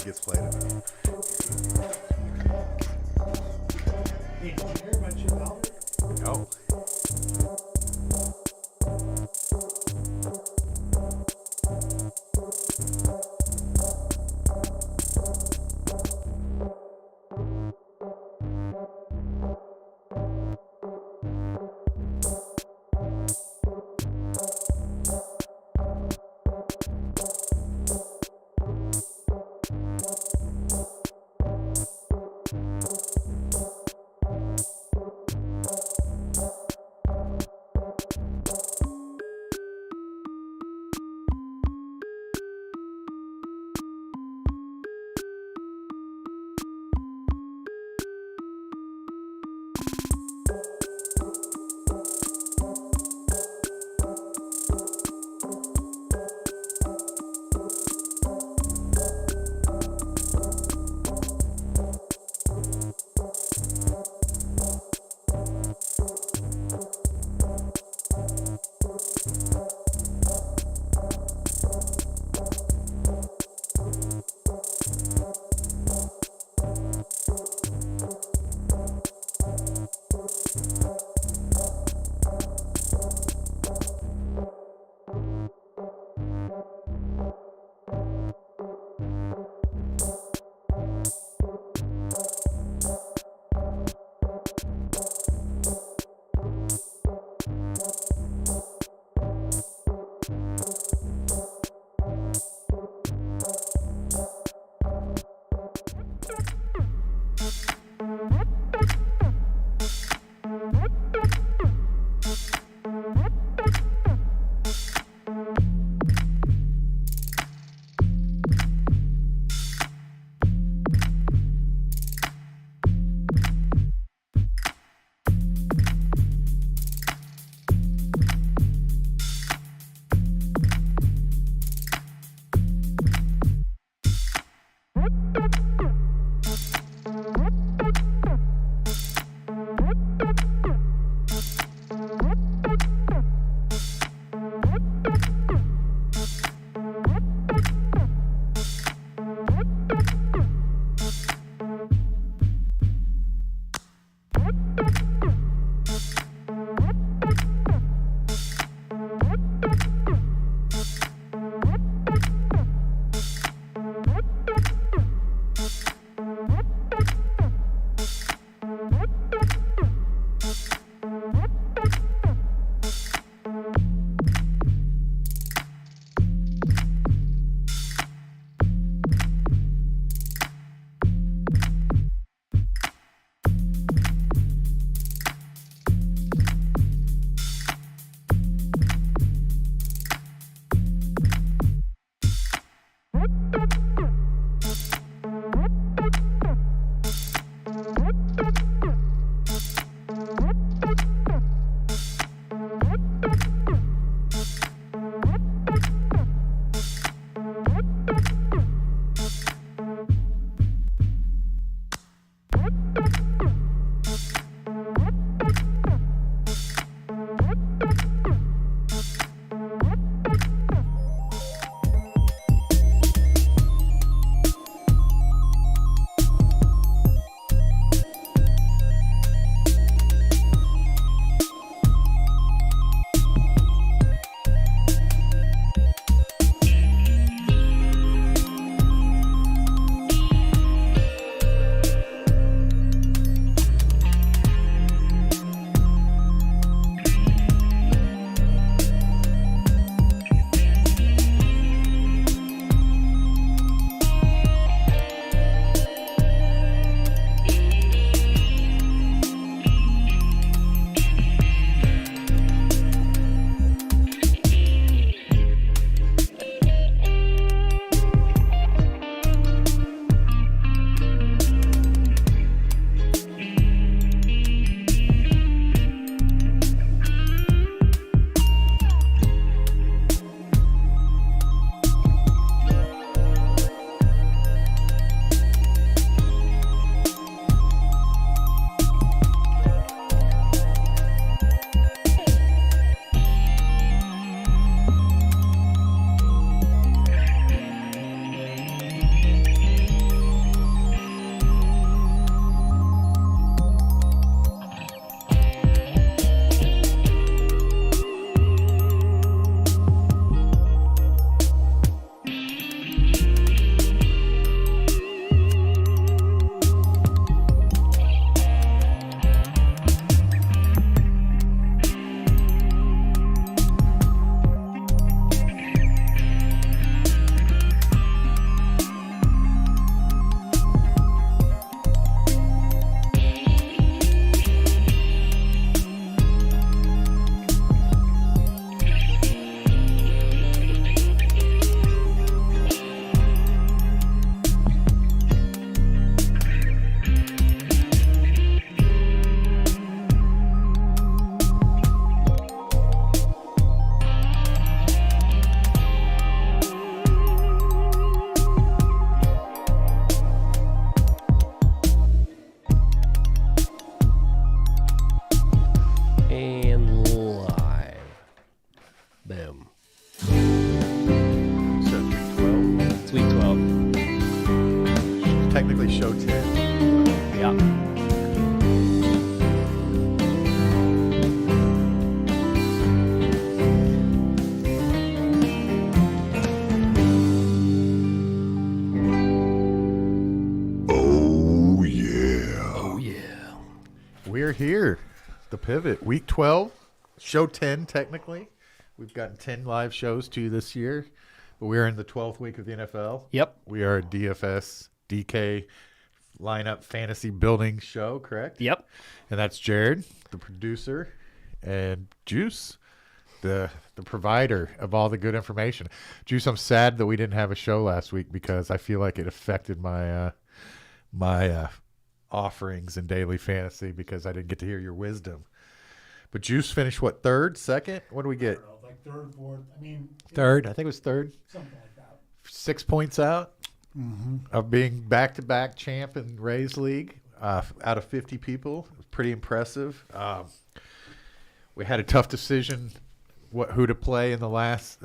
gets played enough. Hey, did you hear about Chip Albert? No. Boom. So week 12, It's week 12. technically show 10. Yeah. Oh yeah. Oh, yeah. We're here. The Pivot, week 12, show 10 technically. We've gotten 10 live shows to this year, but we're in the 12th week of the NFL. Yep. We are a DFS DK lineup fantasy building show, correct? Yep. And that's Jared, the producer, and Juice, the provider of all the good information. Juice, I'm sad that we didn't have a show last week because I feel like it affected my offerings in daily fantasy because I didn't get to hear your wisdom. But Juice finished what, third, second? What do we get? Like third, fourth. I mean, Third. I think it was third. something like that. 6 points out of being back-to-back champ in Rays League out of 50 people. It was pretty impressive. We had a tough decision who to play in the last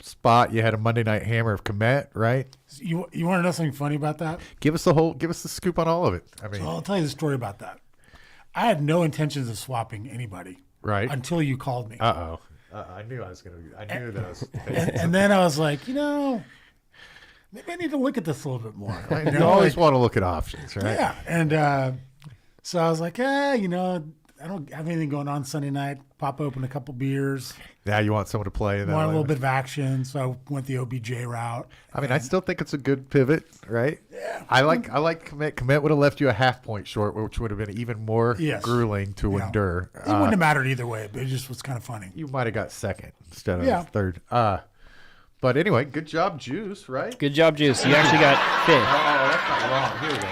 spot. You had a Monday Night Hammer of Komet, right? You want to know something funny about that? Give us the scoop on all of it. I mean, So I'll tell you the story about that. I had no intentions of swapping anybody right? until you called me. I knew I was gonna. I knew that I was. And then I was like, maybe I need to look at this a little bit more. You always want to look at options, right? Yeah. And so I was like, I don't have anything going on Sunday night. Pop open a couple beers. Now you want someone to play. In that Want a little lineup. bit of action. So I went the OBJ route. I mean, I still think it's a good pivot, right? Yeah. I like Komet. Komet would have left you a half point short, which would have been even more grueling to endure. It wouldn't have mattered either way, but it just was kind of funny. You might have got second instead of third. But anyway, good job, Juice, right? Good job, Juice. You actually got fifth. Oh, that's not wrong. Here we go.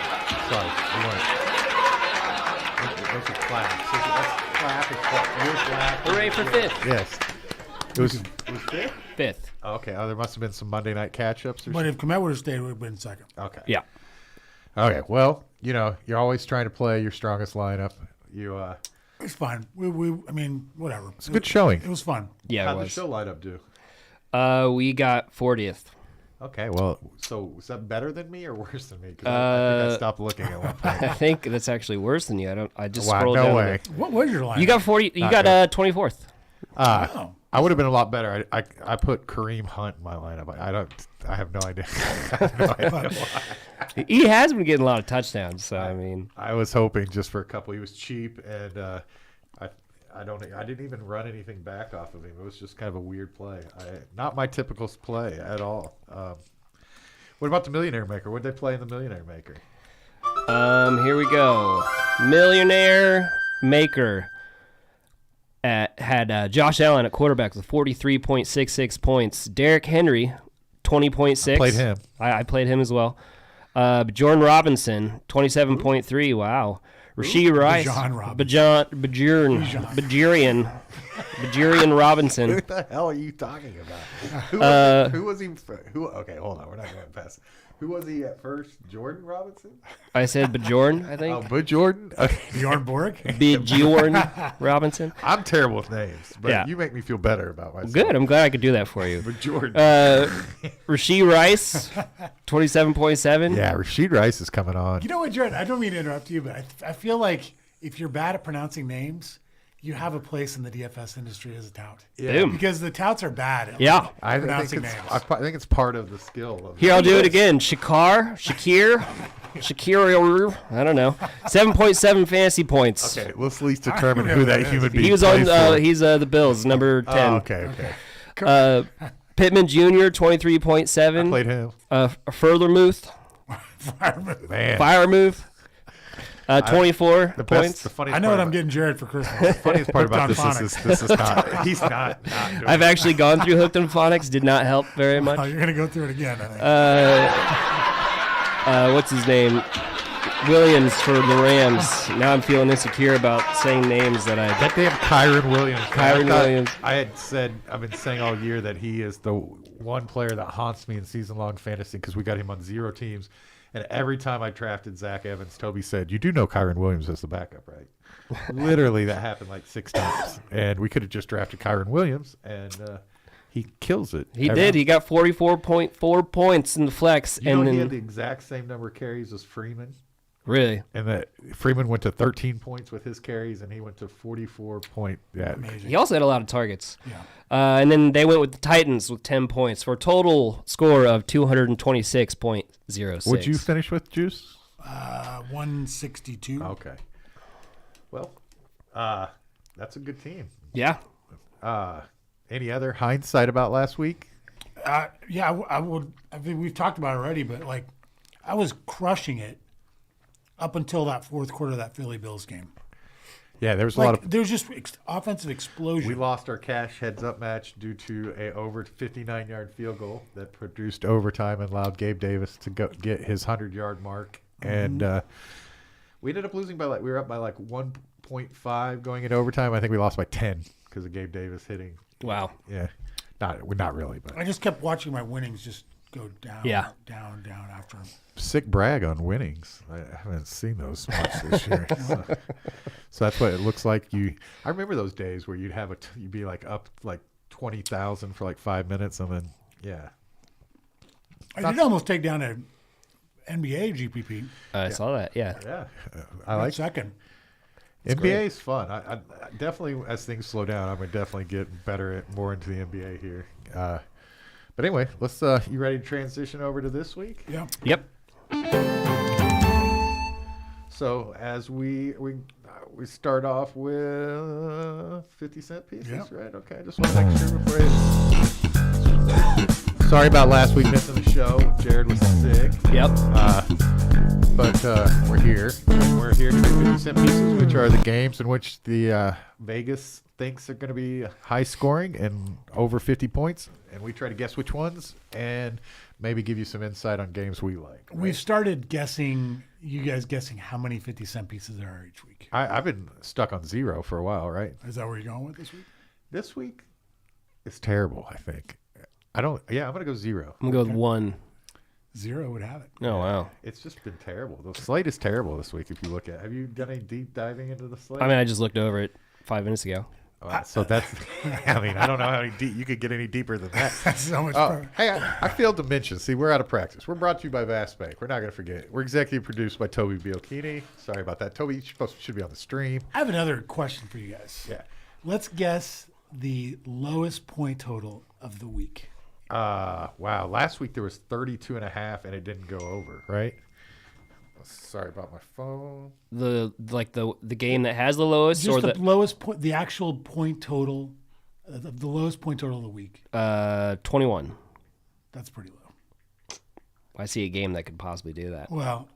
Sorry. Those are claps. That's clap. It's clap. Your clap. Hooray for fifth. Yes. It was fifth? Fifth. Okay. Oh, there must have been some Monday night catch-ups or But something. if Komet would have stayed, it would have been second. Okay. Yeah. Okay. Well, you're always trying to play your strongest lineup. It's fine. I mean, whatever. It's a good showing. It was fun. Yeah, How'd it the was. show lineup do? We got 40th. Okay, well, so was that better than me or worse than me? 'Cause I think I stopped looking at one point. I think that's actually worse than you. I just Wow, scrolled no down. way. What was your line? You got 40. You Not got good. 24th. Oh. I would have been a lot better. I put Kareem Hunt in my lineup. I have no idea. I have no idea why. He has been getting a lot of touchdowns. So I mean, I was hoping just for a couple. He was cheap, and I didn't even run anything back off of him. It was just kind of a weird play. Not my typical play at all. What about the Millionaire Maker? What did they play in the Millionaire Maker? here we go. Millionaire Maker had Josh Allen at quarterback with 43.66 points. Derrick Henry, 20.6. Played him. I played him as well. Jordan Robinson, 27.3. Wow. Rasheed Rice. Bajarian Robinson. What the hell are you talking about? Who was he? Okay, hold on. We're not going past. Who was he at first? Jordan Robinson? I said Bajorn, I Oh, think. but Jordan? Okay. Bjorn Borg? Bjorn Robinson. I'm terrible with names, but Yeah. you make me feel better about myself. Good. I'm glad I could do that for you. But Jordan. Rasheed Rice, 27.7. Yeah, Rasheed Rice is coming on. You know what, Jared? I don't mean to interrupt you, but I feel like if you're bad at pronouncing names, you have a place in the DFS industry as a tout. Boom. Because the touts are bad at Yeah. I pronouncing think, it's, names. I think it's part of the skill. Of Here, I'll do it again. Shakir. I don't know. 7.7 fantasy points. Okay, let's at least determine who that human being He was on. plays for. He's the Bills, number 10. Oh, okay. Pittman Jr. 23.7. Played him. Furthermuth. Man. Firemuth. 24 The points. best, the funniest I know part what I'm about- getting Jared for Christmas. funniest part about Hooked on this is not. He's not doing I've actually gone through Hooked on Phonics. Did not help very Oh, much. you're going to go through it again, I think. What's his name? Williams for the Rams. Now I'm feeling insecure about saying names that I. That damn Kyron Williams. Kyron Williams. I've been saying all year that he is the one player that haunts me in season-long fantasy because we got him on 0 teams. And every time I drafted Zach Evans, Toby said, "You do know Kyron Williams as the backup, right?" Literally, that happened like 6 times. And we could have just drafted Kyron Williams, and He kills it. He did. He got 44.4 points in the flex, You and know then he had the exact same number of carries as Freeman, really, and that Freeman went to 13 points with his carries, and he went to 44 point. Yeah, Amazing. he also had a lot of targets. Yeah. And then they went with the Titans with 10 points for a total score of 226.06. What'd you finish with, Juice? 162. Okay. Well, that's a good team. Yeah. Any other hindsight about last week? Yeah, I would. I mean, we've talked about it already, but like, I was crushing it up until that fourth quarter of that Philly Bills game. Yeah, there was a lot Like, of. there's just offensive explosion. We lost our cash heads-up match due to a over 59-yard field goal that produced overtime and allowed Gabe Davis to go get his 100-yard mark. And we ended up losing by we were up by 1.5 going into overtime. I think we lost by 10 because of Gabe Davis hitting. Wow. Yeah, not really, but I just kept watching my winnings just go down, Yeah. down after. sick brag on winnings. I haven't seen those much this year. So that's what it looks like. I remember those days where you'd have you'd be up 20,000 for 5 minutes, and then I did almost take down an NBA GPP. I saw that. Yeah. yeah, I like second. NBA is fun. I definitely, as things slow down, I'm gonna definitely get more into the NBA here. But anyway, let's. You ready to transition over to this week? Yeah. Yep. So as we start off with 50-cent pieces, Yeah. right? Okay, I just want to make sure before Sorry about last week missing the show. Jared was sick. Yep. But we're here. We're here to do 50-cent pieces, which are the games in which the Vegas thinks are going to be high scoring and over 50 points. And we try to guess which ones and maybe give you some insight on games we like. Right? We've started guessing, you guys guessing how many 50-cent pieces there are each week. I've been stuck on 0 for a while, right? Is that where you're going with this week? This week is terrible, I think. I'm going to go 0. I'm going to go with 1. 0 would have it. Oh, wow. It's just been terrible. The slate is terrible this week if you look at it. Have you done any deep diving into the slate? I mean, I just looked over it 5 minutes ago. So that's, I mean, I don't know how deep you could get any deeper than that. That's so much Oh, fun. hey, I failed to mention. See, we're out of practice. We're brought to you by Vast Bank. We're not going to forget. We're executive produced by Toby Bielkini. Sorry about that. Toby, you should be on the stream. I have another question for you guys. Yeah. Let's guess the lowest point total of the week. Wow. Last week there was 32.5 and it didn't go over, right? Sorry about my phone. The game that has the lowest Just or the lowest point, the actual point total, the lowest point total of the week. 21. That's pretty low. I see a game that could possibly do that. Well,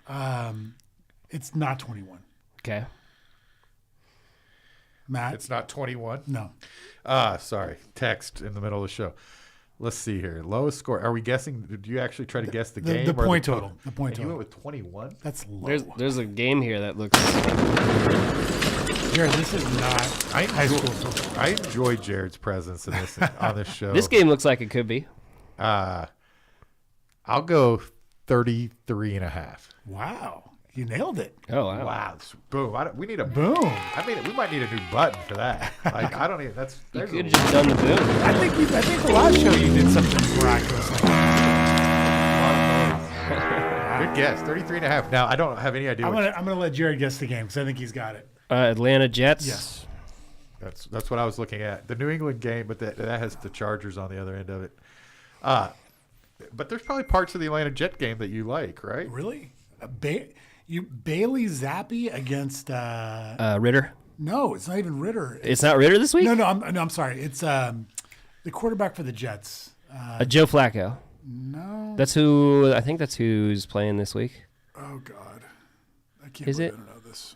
it's not 21. Okay. Matt? It's not 21. No. Sorry. Text in the middle of the show. Let's see here. Lowest score. Are we guessing? Did you actually try to guess the game? The or point total. The point and you total. went with 21? That's low. There's a game here that looks. Jared, this is not high school football. I enjoy Jared's presence in this on this show. This game looks like it could be. I'll go 33.5. Wow. You nailed it. Oh wow. Wow. Boom. We need a Boom. I mean, we might need a new button for that. Like, I don't even. That's. You there's could a- have just done the boom. I think the last show you did something miraculous like that. Good guess. 33.5. Now, I don't have any idea. I'm gonna let Jared guess the game because I think he's got it. Atlanta Jets. Yes. That's what I was looking at. The New England game, but that has the Chargers on the other end of it. But there's probably parts of the Atlanta Jet game that you like, right? Really? Bailey Zappi against Ritter. no, it's not even Ritter. It's not Ritter this week. No, I'm sorry. It's the quarterback for the Jets. Joe Flacco. No. That's who. I think that's who's playing this week. Oh God, I can't. Is believe it? I don't know this.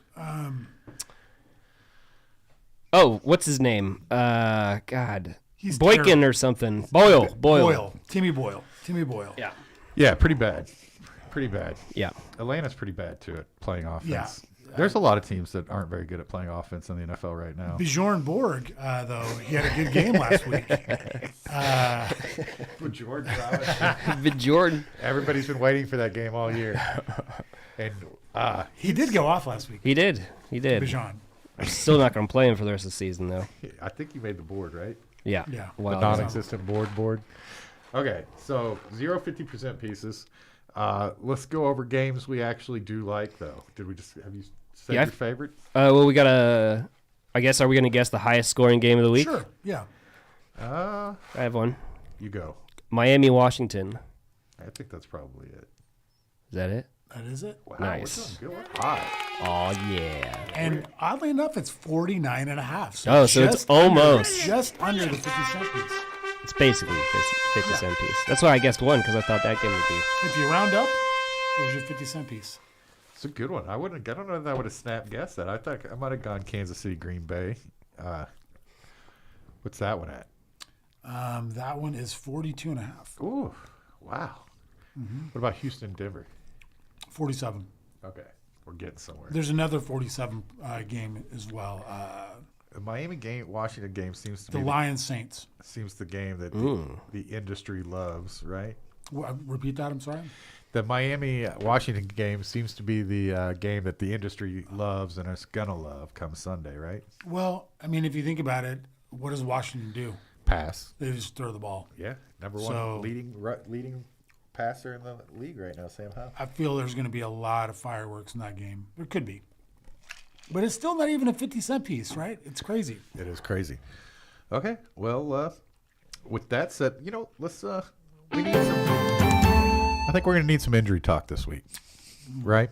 Oh, what's his name? God. He's Boykin terrible. or something. Boyle. Timmy Boyle. Yeah. Yeah, pretty bad. Pretty bad. Yeah. Atlanta's pretty bad too at playing offense. Yeah. There's a lot of teams that aren't very good at playing offense in the NFL right now. Bjorn Borg, though, he had a good game last week. Jordan Robinson. Jordan. Everybody's been waiting for that game all year. And He did go off last week. He did. Bjorn. I'm still not going to play him for the rest of the season, though. I think you made the board, right? Yeah. Yeah. The Wild. non-existent board. Okay, so 50% pieces. Let's go over games we actually do like, though. Have you said Yeah, your favorite? Well, we gotta. I guess are we gonna guess the highest scoring game of the week? Sure. Yeah. I have one. You go. Miami, Washington. I think that's probably it. Is that it? That is it. Wow, Nice. We're doing good. We're hot. Oh yeah. And oddly enough, it's 49.5. Oh, so it's just under- almost. just under the 50-cent piece. It's basically 50-cent piece. That's why I guessed one because I thought that game would be. If you round up, there's your 50-cent piece. It's a good one. I don't know if I would have snap guessed that. I thought I might have gone Kansas City, Green Bay. What's that one at? That one is 42.5. Ooh, wow. What about Houston, Denver? 47. Okay, we're getting somewhere. There's another 47 game as well. The Miami game, Washington game seems to The be Lions Saints. seems the game that the industry loves, right? Repeat that. I'm sorry. The Miami Washington game seems to be the game that the industry loves and is gonna love come Sunday, right? Well, I mean, if you think about it, what does Washington do? Pass. They just throw the ball. Yeah, number So- one leading passer in the league right now, Sam Howell. I feel there's going to be a lot of fireworks in that game. There could be. But it's still not even a 50-cent piece, right? It's crazy. It is crazy. Okay, well, with that said, let's we need some. I think we're gonna need some injury talk this week, right?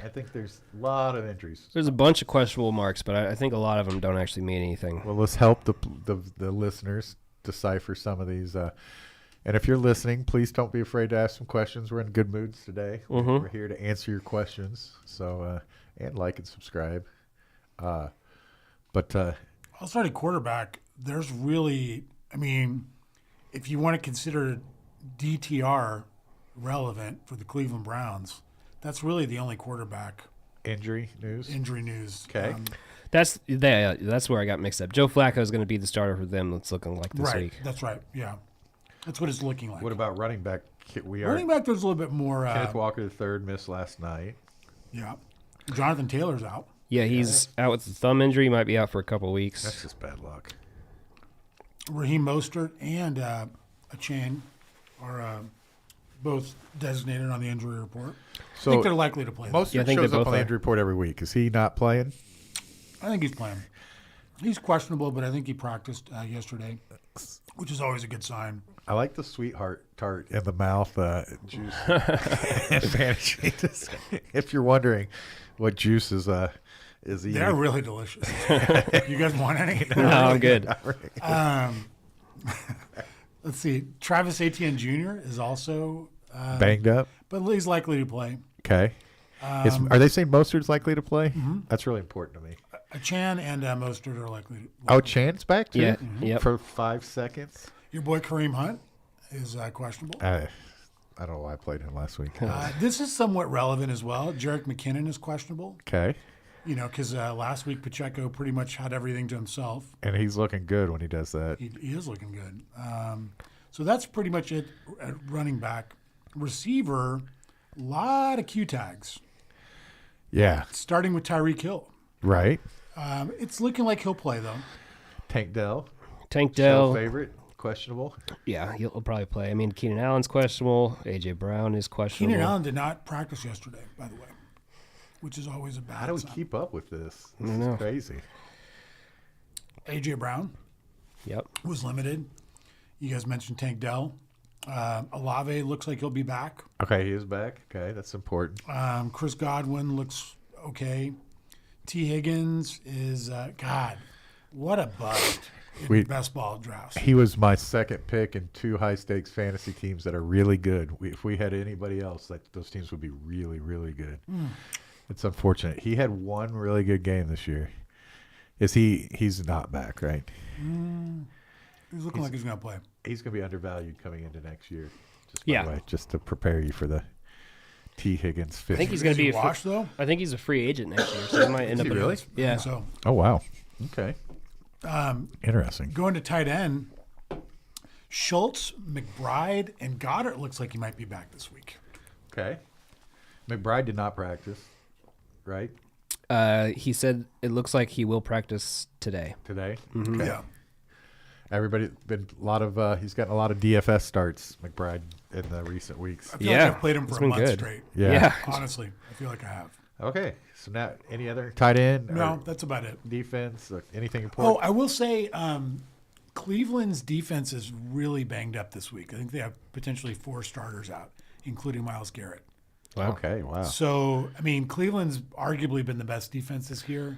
I think there's a lot of injuries. There's a bunch of questionable marks, but I think a lot of them don't actually mean anything. Well, let's help the listeners decipher some of these. And if you're listening, please don't be afraid to ask some questions. We're in good moods today. We're here to answer your questions. So, and like and subscribe. But I'll start at quarterback. There's really, I mean, if you want to consider DTR relevant for the Cleveland Browns, that's really the only quarterback injury news. injury news. Okay. That's where I got mixed up. Joe Flacco is going to be the starter for them. It's looking like this Right. week. That's right. Yeah. That's what it's looking like. What about running back? Running back, there's a little bit more. Kenneth Walker III missed last night. Yeah. Jonathan Taylor's out. Yeah, he's out with the thumb injury. He might be out for a couple weeks. That's just bad luck. Raheem Mostert and Achane are both designated on the injury report. I think they're likely to play. Most Yeah, I think shows they up both on the are. injury report every week. Is he not playing? I think he's playing. He's questionable, but I think he practiced yesterday, which is always a good sign. I like the sweetheart tart in the mouth juice in fantasy. If you're wondering what juice is eating. They're really delicious. You guys want any? No, I'm good. Let's see. Travis Etienne Jr. is also, Banged up. but he's likely to play. Okay. Are they saying Mostert's likely to play? That's really important to me. Achane and Mostert are likely to. Oh, Chan's back too? Yeah, yep. For 5 seconds? Your boy Kareem Hunt is questionable. I don't know why I played him last week. This is somewhat relevant as well. Jarek McKinnon is questionable. Okay. Because last week Pacheco pretty much had everything to himself. And he's looking good when he does that. He is looking good. So that's pretty much it at running back. Receiver, a lot of Q tags, Yeah. starting with Tyreek Hill. Right. It's looking like he'll play, though. Tank Dell. Tank Show Dell. favorite. Questionable. Yeah, he'll probably play. I mean, Keenan Allen's questionable. A.J. Brown is questionable. Keenan Allen did not practice yesterday, by the way, which is always a bad How do we sign. keep up with this? This know. is crazy. A.J. Brown Yep. was limited. You guys mentioned Tank Dell. Olave looks like he'll be back. Okay, he is back. Okay, that's important. Chris Godwin looks okay. T. Higgins is, God, what a bust in best ball drafts. He was my second pick in 2 high-stakes fantasy teams that are really good. If we had anybody else, those teams would be really, really good. It's unfortunate. He had one really good game this year. He's not back, right? He's looking like he's going to play. He's going to be undervalued coming into next year. Just by Yeah. the way, just to prepare you for the T. Higgins fifth. I think he's Is going to he be washed, though? I think he's a free agent next year, so he might end up. he really? Yeah. So Oh, wow. Okay. Interesting. going to tight end, Schultz, McBride, and Goddard looks like he might be back this week. Okay. McBride did not practice, right, He said it looks like he will practice today. today? Yeah. Everybody been a lot of he's gotten a lot of DFS starts, McBride, in the recent weeks. I feel Yeah, like I've played him it's for a been month good. straight. Yeah. Honestly, I feel like I have. Okay, so now any other tight end? No, or that's about it. defense, or anything Oh, important? I will say Cleveland's defense is really banged up this week. I think they have potentially 4 starters out, including Myles Garrett. Wow. Okay, wow. So, I mean, Cleveland's arguably been the best defense this year.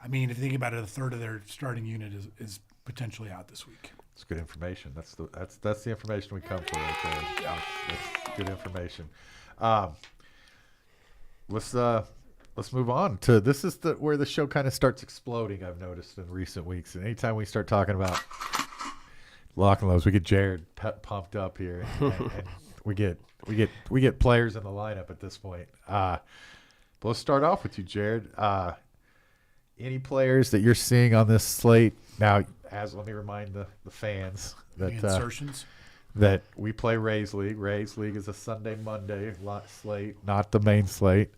I mean, if you think about it, a third of their starting unit is potentially out this week. That's good information. That's the information we come for right there. That's good information. Let's move on to this is where the show kind of starts exploding. I've noticed in recent weeks, and anytime we start talking about lock and lows, we get Jared pumped up here, and we get players in the lineup at this point. But let's start off with you, Jared. Any players that you're seeing on this slate now? Let me remind the fans The insertions. that we play Rays League. Rays League is a Sunday, Monday slate, not the main slate.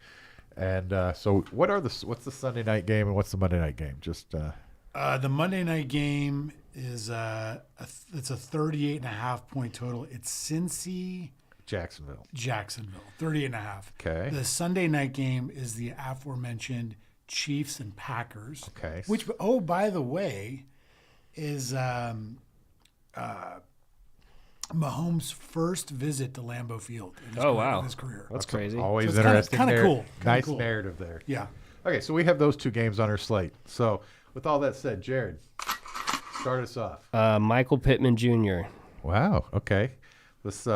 And so, what's the Sunday night game and what's the Monday night game? Just The Monday night game is it's a 38.5 point total. It's Cincy Jacksonville. Jacksonville, 38.5. Okay. The Sunday night game is the aforementioned Chiefs and Packers. Okay. Which, oh, by the way, is Mahomes' first visit to Lambeau Field in his career. That's crazy. Always So it's interesting. kinda cool. Kinda Nice cool. narrative there. Yeah. Okay, so we have those 2 games on our slate. So, with all that said, Jared, start us off. Michael Pittman Jr. Wow. Okay. Let's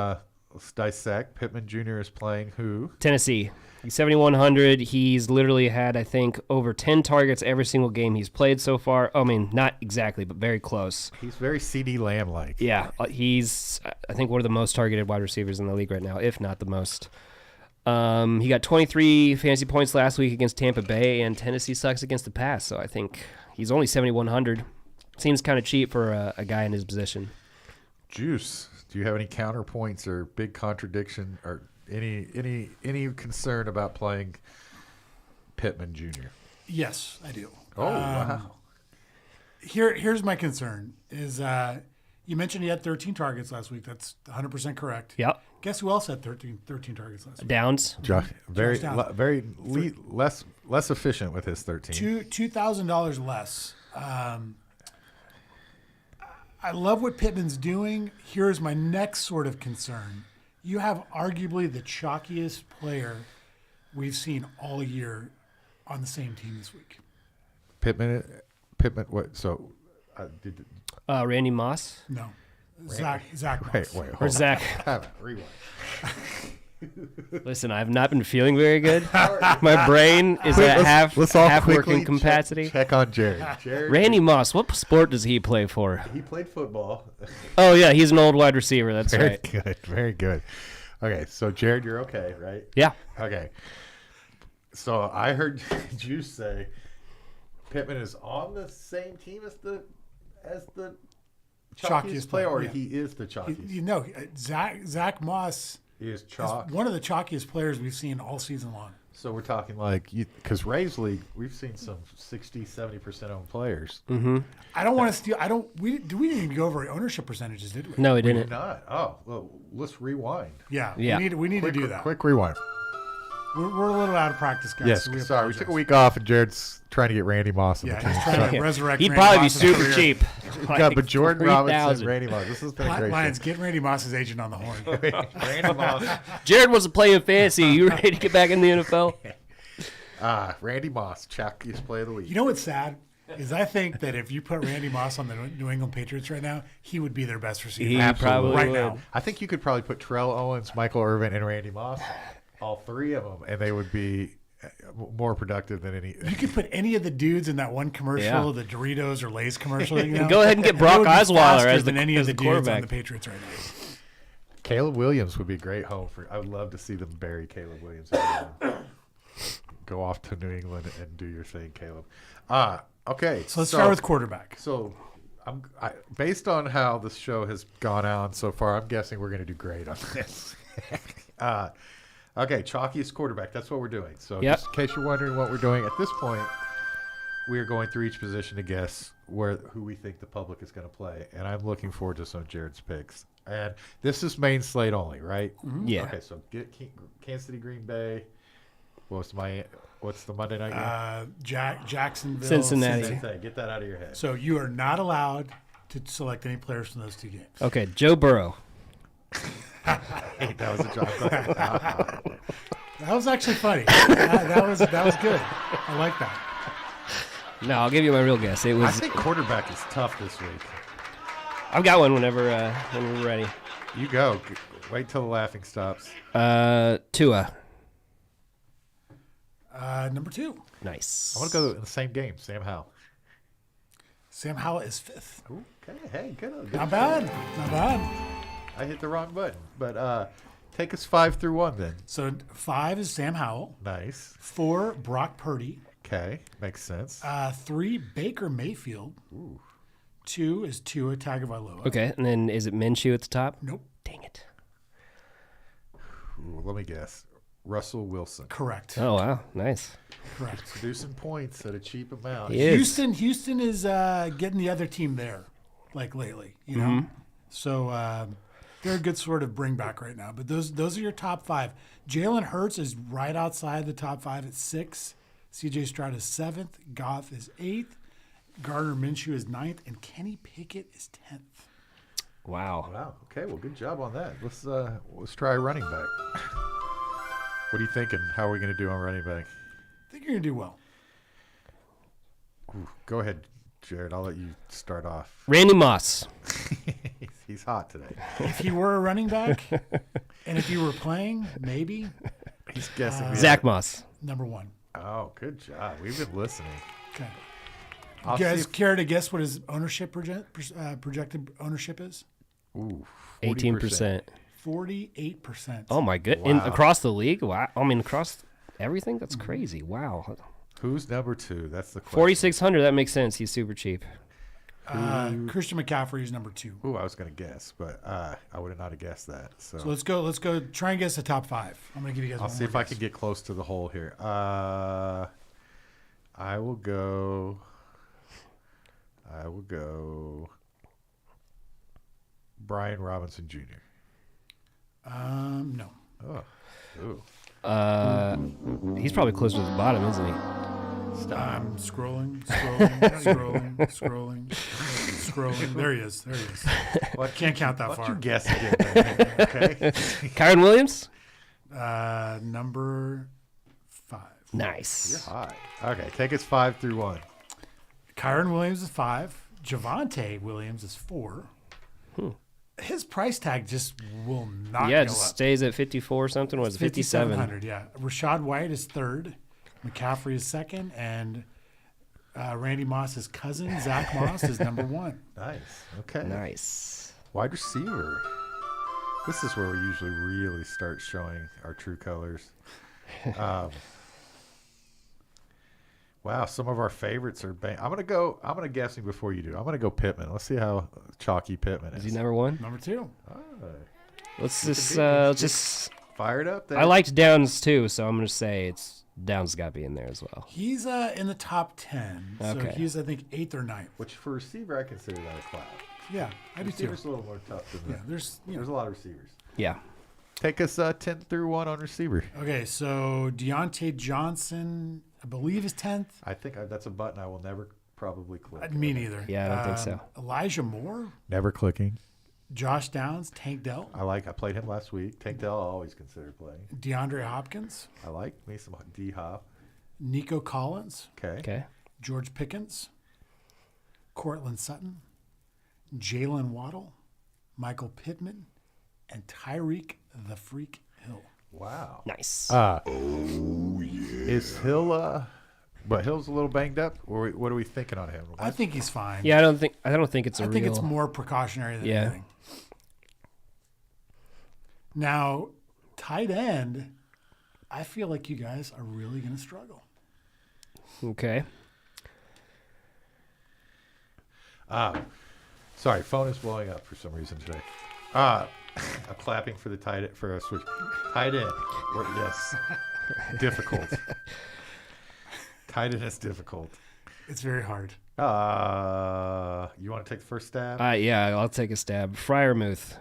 dissect. Pittman Jr. is playing who? Tennessee. He's 7,100. He's literally had, I think, over 10 targets every single game he's played so far. I mean, not exactly, but very close. He's very CD Lamb-like. Yeah, he's, I think, one of the most targeted wide receivers in the league right now, if not the most. He got 23 fantasy points last week against Tampa Bay, and Tennessee sucks against the pass, so I think he's only 7,100. Seems kind of cheap for a guy in his position. Juice, do you have any counterpoints or big contradiction or any concern about playing Pittman Jr.? Yes, I do. Oh, wow. Here's my concern is you mentioned he had 13 targets last week. That's 100% correct. Yep. Guess who else had 13 targets last week? Downs. Very Josh less efficient with his 13. $2,000 less. I love what Pittman's doing. Here's my next sort of concern. You have arguably the chalkiest player we've seen all year on the same team this week. Pittman, what? So, did Randy Moss. No. Zach wait, Moss. Or Zach. rewind. Listen, I've not been feeling very good. My brain is at half working capacity. Check on Jared. Randy Moss, what sport does he play for? He played football. Oh, yeah, he's an old wide receiver. That's Very right. good. Very good. Okay, so Jared, you're okay, right? Yeah. Okay. So I heard Juice say Pittman is on the same team as the chalkiest player, or yeah. he is the chalkiest. You know, Zach Moss He is is chalk. one of the chalkiest players we've seen all season long. So we're talking like, because Rays League, we've seen some 60-70% owned players. I don't want to steal. We didn't even go over ownership percentages, did we? No, he We did didn't. not. Oh, well, let's rewind. Yeah. Yeah. We need to do that. Quick rewind. We're a little out of practice, guys. Yes, so sorry. We apologize. took a week off, and Jared's trying to get Randy Moss in Yeah, the team. he's trying to resurrect. He'd Randy probably be Moss's super career. cheap. Yeah, but Jordan Robinson, 3,000. Randy Moss. This has been a great Lions, show. get Randy Moss's agent on the horn. Randy Moss. Jared wasn't playing fantasy. You ready to get back in the NFL? Randy Moss, chalkiest play of the week. You know what's sad is I think that if you put Randy Moss on the New England Patriots right now, he would be their best receiver. He Absolutely. probably Right would. now. I think you could probably put Terrell Owens, Michael Irvin, and Randy Moss, all 3 of them, and they would be more productive than any. You could put any of the dudes in that one commercial, the Doritos or Lay's commercial. You know? Go ahead and get They Brock would be Osweiler faster as than any of as the the dudes on quarterback. the Patriots right now. Caleb Williams would be a great home for. I would love to see them bury Caleb Williams. Go off to New England and do your thing, Caleb. Okay. So let's start with quarterback. So, based on how this show has gone on so far, I'm guessing we're going to do great on this. Okay, chalkiest quarterback. That's what we're doing. So, Yep. just in case you're wondering what we're doing at this point, we are going through each position to guess who we think the public is going to play, and I'm looking forward to some of Jared's picks. And this is main slate only, right? Yeah. Okay, so get Kansas City, Green Bay. What's the Monday night game? Jacksonville, Cincinnati. Same thing. Get that out of your head. So you are not allowed to select any players from those two games. Okay, Joe Burrow. Hey, that was a job. That was actually funny. that was good. I like that. No, I'll give you my real guess. It I was. think quarterback is tough this week. I've got one whenever when we're ready. You go. Wait till the laughing stops. Tua. Number 2. Nice. I want to go in the same game. Sam Howell. Sam Howell is 5th. Okay. Hey, good. Not bad. Not bad. I hit the wrong button, but take us 5 through 1 then. So 5 is Sam Howell. Nice. 4, Brock Purdy. Okay, makes sense. 3, Baker Mayfield. 2 is Tua Tagovailoa. Okay, and then is it Minshew at the top? Nope. Dang it. Ooh, let me guess. Russell Wilson. Correct. Oh wow, nice. Correct. Producing points at a cheap amount. He is. Houston is getting the other team there, like lately, you know. So they're a good sort of bring back right now. But those are your top 5. Jalen Hurts is right outside the top 5 at 6. C.J. Stroud is 7th. Goff is 8th. Gardner Minshew is 9th, and Kenny Pickett is 10th. Wow. Wow. Okay. Well, good job on that. Let's try running back. What are you thinking? How are we going to do on running back? I think you're gonna do well. Ooh, go ahead, Jared. I'll let you start off. Randy Moss. He's hot today. If he were a running back, and if you were playing, maybe He's guessing. Zach Moss. number 1. Oh, good job. We've been listening. Okay. I'll You guys see if- care to guess what his ownership projected ownership is? Ooh, 18%. 48%. Oh my good. In Wow. across the league? Wow. I mean across everything? That's crazy. Wow. Who's number 2? That's the question. 4,600. That makes sense. He's super cheap. Christian McCaffrey is number 2. Ooh, I was going to guess, but I would have not have guessed that. So, So let's go. Try and guess the top 5. I'm gonna give you guys. I'll one see more if I guess. can get close to the hole here. I will go. Brian Robinson Jr. No. Oh, ooh. He's probably closer to the bottom, isn't he? I'm scrolling. There he is. Well, Can't count that Why don't far. you guess again? Then, okay. Kyron Williams? Number 5. Nice. All right. Okay, take us 5 through 1. Kyron Williams is 5. Javonte Williams is 4. His price tag just will not Yeah, it go just up. stays at 54 something. Was it 57? 5,700, yeah. Rashad White is 3rd. McCaffrey is 2nd. And Randy Moss's cousin, Zach Moss, is number 1. Nice. Okay. Nice. Wide receiver. This is where we usually really start showing our true colors. Wow, some of our favorites are. I'm gonna guess him before you do. I'm gonna go Pittman. Let's see how chalky Pittman Is is. he number 1? Number 2. Let's Look just at me. let's just. Fired up there. I liked Downs too, so I'm gonna say Downs got to be in there as well. He's in the top 10. So Okay. he's, I think, 8th or 9th. Which for receiver, I consider that a class. Yeah, I do too. Receiver's a little more tough than Yeah, that. there's There's a lot of receivers. Yeah. Take us 10 through 1 on receiver. Okay, so Deontay Johnson, I believe, is 10th. I think that's a button I will never probably click. Me neither. Yeah, I don't think so. Elijah Moore, Never clicking. Josh Downs, Tank Dell, I played him last week. Tank Dell I always consider playing. DeAndre Hopkins, I like me some D Hop. Nico Collins, Okay. Okay. George Pickens, Cortland Sutton, Jalen Waddle, Michael Pittman, and Tyreek the Freak Hill. Wow. Nice. Is Hill but Hill's a little banged up? Or what are we thinking on him? I think he's fine. Yeah, I don't think it's a I real. think it's more precautionary than Yeah. anything. Now, tight end, I feel like you guys are really going to struggle. Okay. Sorry, phone is blowing up for some reason today. I'm clapping for for a switch. Tight end. Yes. Difficult. Tight end is difficult. It's very hard. You want to take the first stab? Yeah, I'll take a stab. Friarmouth.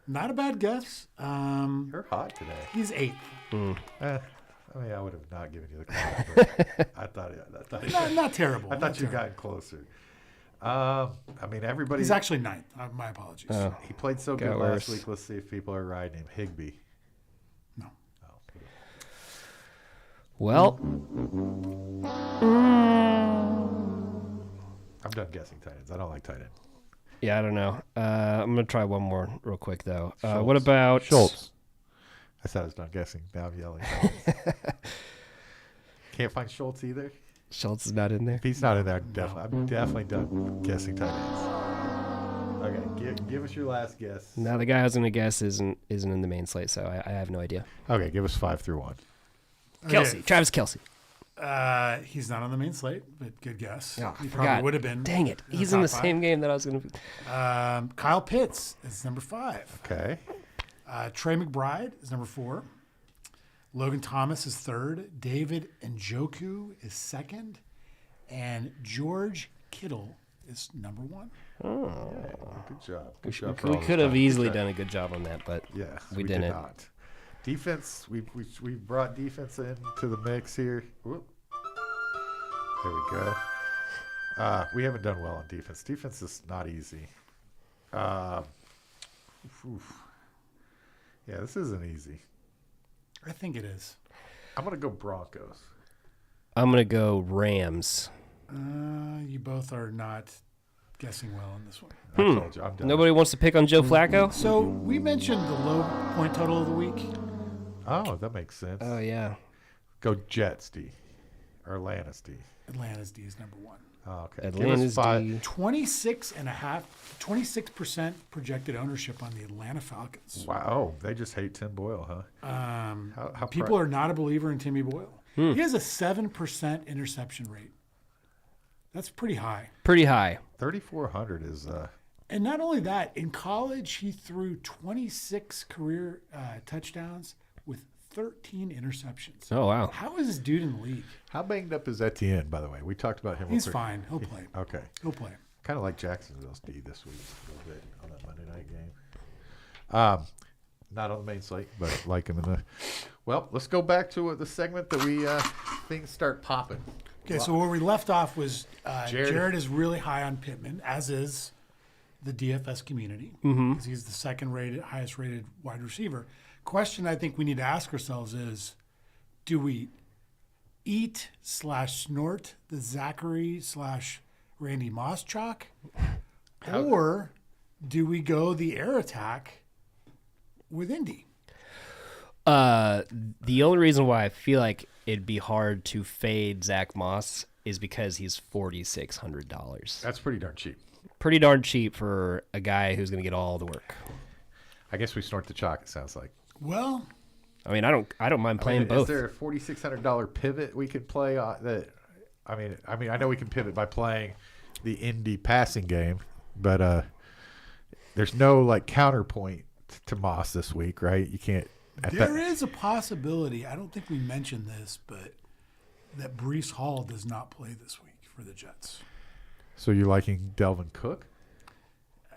Not a bad guess. You're hot today. He's 8th. I mean, I would have not given you the call. But I thought Not terrible. I not thought you terrible. got closer. I mean, everybody. He's actually 9th. My apologies. He played so Got good worse. last week. Let's see if people are riding him. Higby. No. Oh, Well, I'm done guessing tight ends. I don't like tight end. yeah, I don't know. I'm gonna try one more real quick though. Schultz. What about Schultz? I said I was done guessing. Now I'm yelling. Can't find Schultz either. Schultz is not in there. If he's not in there, I'm definitely done guessing tight ends. Okay, give us your last guess. Now the guy I was gonna guess isn't in the main slate, so I have no idea. Okay, give us 5 through 1. Kelsey, Okay. Travis Kelsey. He's not on the main slate, but good guess. Oh, he I probably forgot. would have been. Dang it, he's in top the 5. same game that I was gonna. Kyle Pitts is number 5. Okay. Trey McBride is number 4. Logan Thomas is 3rd. David Njoku is 2nd. And George Kittle is number 1. Good job. Good job. for We all the could have time. easily Good job. done a good job on that, but Yeah, we did didn't. not. Defense, we brought defense into the mix here. Whoop. There we go. We haven't done well on defense. Defense is not easy. Yeah, this isn't easy. I think it is. I'm gonna go Broncos. I'm gonna go Rams. You both are not guessing well on this one. I told you, I'm done. Nobody wants to pick on Joe Flacco. So we mentioned the low point total of the week. Oh, that makes sense. Oh yeah. Go Jets, D. Or Atlantis, D. Atlanta's D is number 1. Oh, okay. Give us Atlanta's 5. D. 26% projected ownership on the Atlanta Falcons. Wow, they just hate Tim Boyle, huh? How People are not a believer in Timmy Boyle. He has a 7% interception rate. That's pretty high. Pretty high. 3,400 is And not only that, in college, he threw 26 career touchdowns with 13 interceptions. Oh wow. How is this dude in the league? How banged up is Etienne, by the way? We talked about him. real He's quick. fine. He'll play. Okay. He'll play. Kind of like Jacksonville's D this week a little bit on that Monday night game. Not on the main slate, but like him in the. Well, let's go back to the segment that we things start popping. Okay, so where we left off was Jared. Jared is really high on Pittman, as is the DFS community, because he's the highest rated wide receiver. Question I think we need to ask ourselves is, do we eat/snort the Zachary/Randy Moss chalk, or do we go the air attack with Indy? The only reason why I feel like it'd be hard to fade Zach Moss is because he's $4,600. That's pretty darn cheap. Pretty darn cheap for a guy who's going to get all the work. I guess we snort the chalk. It sounds like. Well, I mean, I don't mind playing Is both. there a $4,600 pivot we could play? That I mean, I know we can pivot by playing the Indy passing game, but there's no like counterpoint to Moss this week, right? You can't. there is a possibility. I don't think we mentioned this, but that Breece Hall does not play this week for the Jets. So you're liking Delvin Cook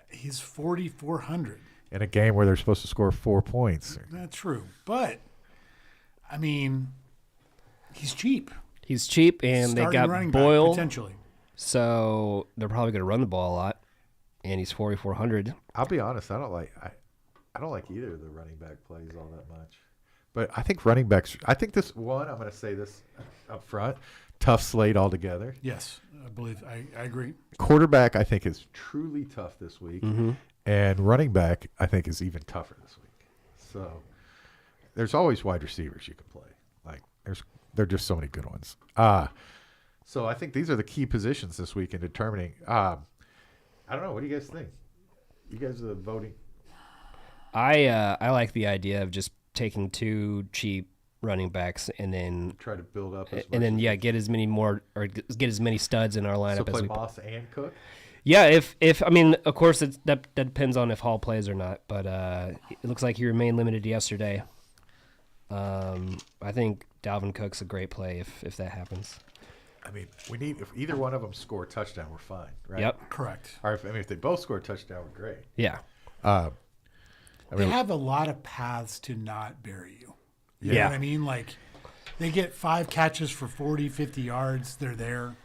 He's 4,400. in a game where they're supposed to score 4 points? That's true. But, I mean, he's cheap. He's cheap, and they Starting got running back, Boyle, potentially. so they're probably going to run the ball a lot. And he's 4,400. I'll be honest. I don't like either of the running back plays all that much. But I think running backs. I think this one. I'm going to say this up front. Tough slate altogether. Yes, I believe. I agree. Quarterback, I think, is truly tough this week. And running back, I think, is even tougher this week. So there's always wide receivers you can play. Like there are just so many good ones. So I think these are the key positions this week in determining. I don't know. What do you guys think? You guys are voting. I like the idea of just taking 2 cheap running backs and then Try to build up. As and then much get as many studs in our as, lineup so as play we. Moss and Cook. Yeah, if I mean, of course, that depends on if Hall plays or not. But it looks like he remained limited yesterday. I think Dalvin Cook's a great play if that happens. I mean, we need if either one of them score a touchdown, we're fine, right? Yep. Correct. Or if they both score a touchdown, we're great. Yeah. They have a lot of paths to not bury you. You know Yeah. what I mean? Like, they get 5 catches for 40, 50 yards. They're there.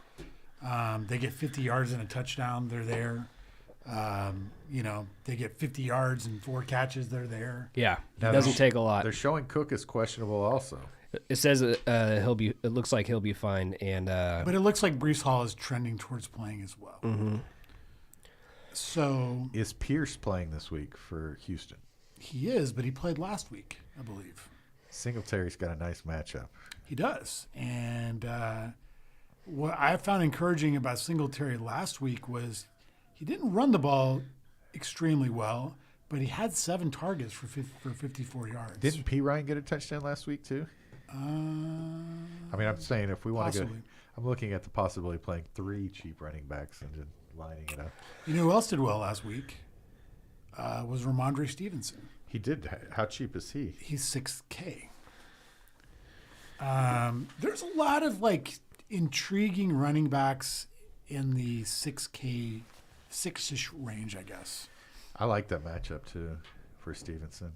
They get 50 yards and a touchdown. They're there. They get 50 yards and 4 catches. They're there. Yeah. Now It doesn't they're- take a lot. They're showing Cook as questionable also. It says he'll be. It looks like he'll be fine. And But it looks like Brees Hall is trending towards playing as well. Mm-hmm. So Is Pierce playing this week for Houston? he is, but he played last week, I believe. Singletary's got a nice matchup. He does. And what I found encouraging about Singletary last week was he didn't run the ball extremely well, but he had 7 targets for 54 yards. Didn't P. Ryan get a touchdown last week too? I mean, I'm saying if we want to go, Possibly. I'm looking at the possibility of playing 3 cheap running backs and just lining it up. You know who else did well last week? Was Ramondre Stevenson. He did. How cheap is he? He's $6K. There's a lot of intriguing running backs in the $6K, 6-ish range, I guess. I like that matchup too for Stevenson.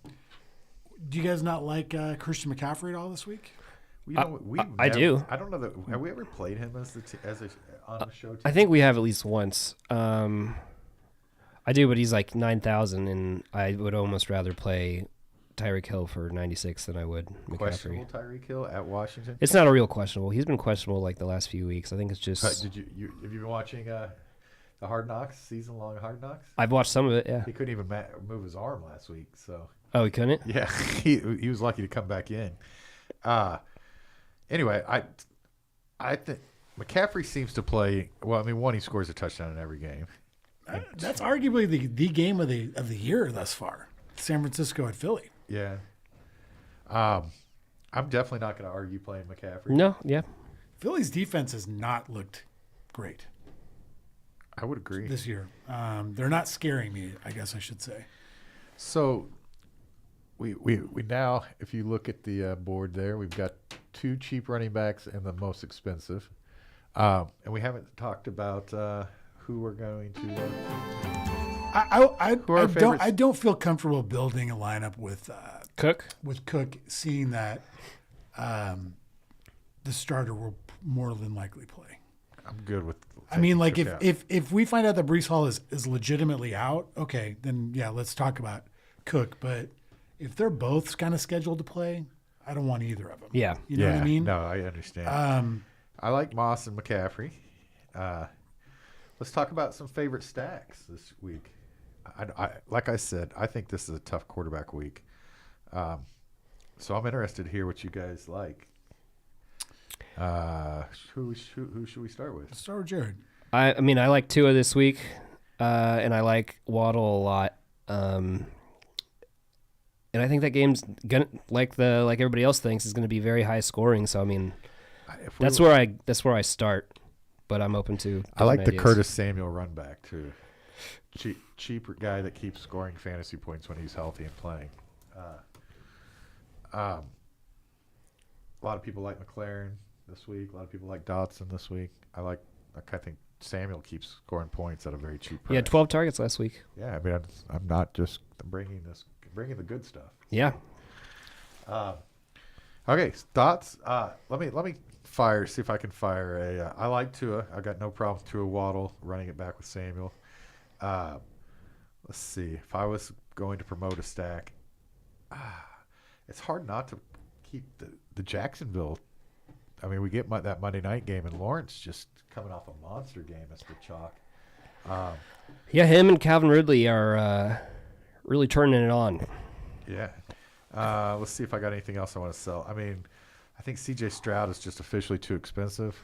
Do you guys not like Christian McCaffrey at all this week? I do. I don't know that. Have we ever played him as on the show? I think we have at least once. I do, but he's like 9,000, and I would almost rather play Tyreek Hill for 96 than I would McCaffrey. Questionable Tyreek Hill at Washington. It's not a real questionable. He's been questionable like the last few weeks. I think it's just. Have you been watching the Hard Knocks season-long Hard Knocks? I've watched some of it. Yeah. He couldn't even move his arm last week, so Oh, he couldn't. yeah, he was lucky to come back in. Anyway, I think McCaffrey seems to play well. I mean, one, he scores a touchdown in every game. That's arguably the game of the year thus far. San Francisco at Philly. Yeah. I'm definitely not going to argue playing McCaffrey. No. Yeah. Philly's defense has not looked great I would agree. this year. They're not scaring me, I guess I should say. So we now, if you look at the board there, we've got 2 cheap running backs and the most expensive. And we haven't talked about who we're going to. Who are our favorites? I don't feel comfortable building a lineup with Cook. Cook, seeing that the starter will more than likely play. I'm good with. I mean, like Cook out. if we find out that Brees Hall is legitimately out, okay, then yeah, let's talk about Cook. But if they're both kind of scheduled to play, I don't want either of them. Yeah. You know what I mean? No, I understand. I like Moss and McCaffrey. Let's talk about some favorite stacks this week. I like I said, I think this is a tough quarterback week. So I'm interested to hear what you guys like. Who should we start with? Start with Jared. I mean, I like Tua this week, and I like Waddle a lot. And I think that game's gonna like everybody else thinks is going to be very high scoring. So I mean, that's where I start. But I'm open to. I like the ideas. Curtis Samuel run back too. Cheaper guy that keeps scoring fantasy points when he's healthy and playing. A lot of people like McLaren this week. A lot of people like Dotson this week. I think Samuel keeps scoring points at a very cheap price. He had 12 targets last week. Yeah, I mean, I'm not just bringing the good stuff. Yeah. Okay, thoughts. Let me see if I can fire a. I like Tua. I got no problem with Tua Waddle running it back with Samuel. Let's see. If I was going to promote a stack, it's hard not to keep the Jacksonville. I mean, we get that Monday night game, and Lawrence just coming off a monster game as the chalk. Yeah, him and Calvin Ridley are really turning it on. Yeah. Let's see if I got anything else I want to sell. I mean, I think C.J. Stroud is just officially too expensive.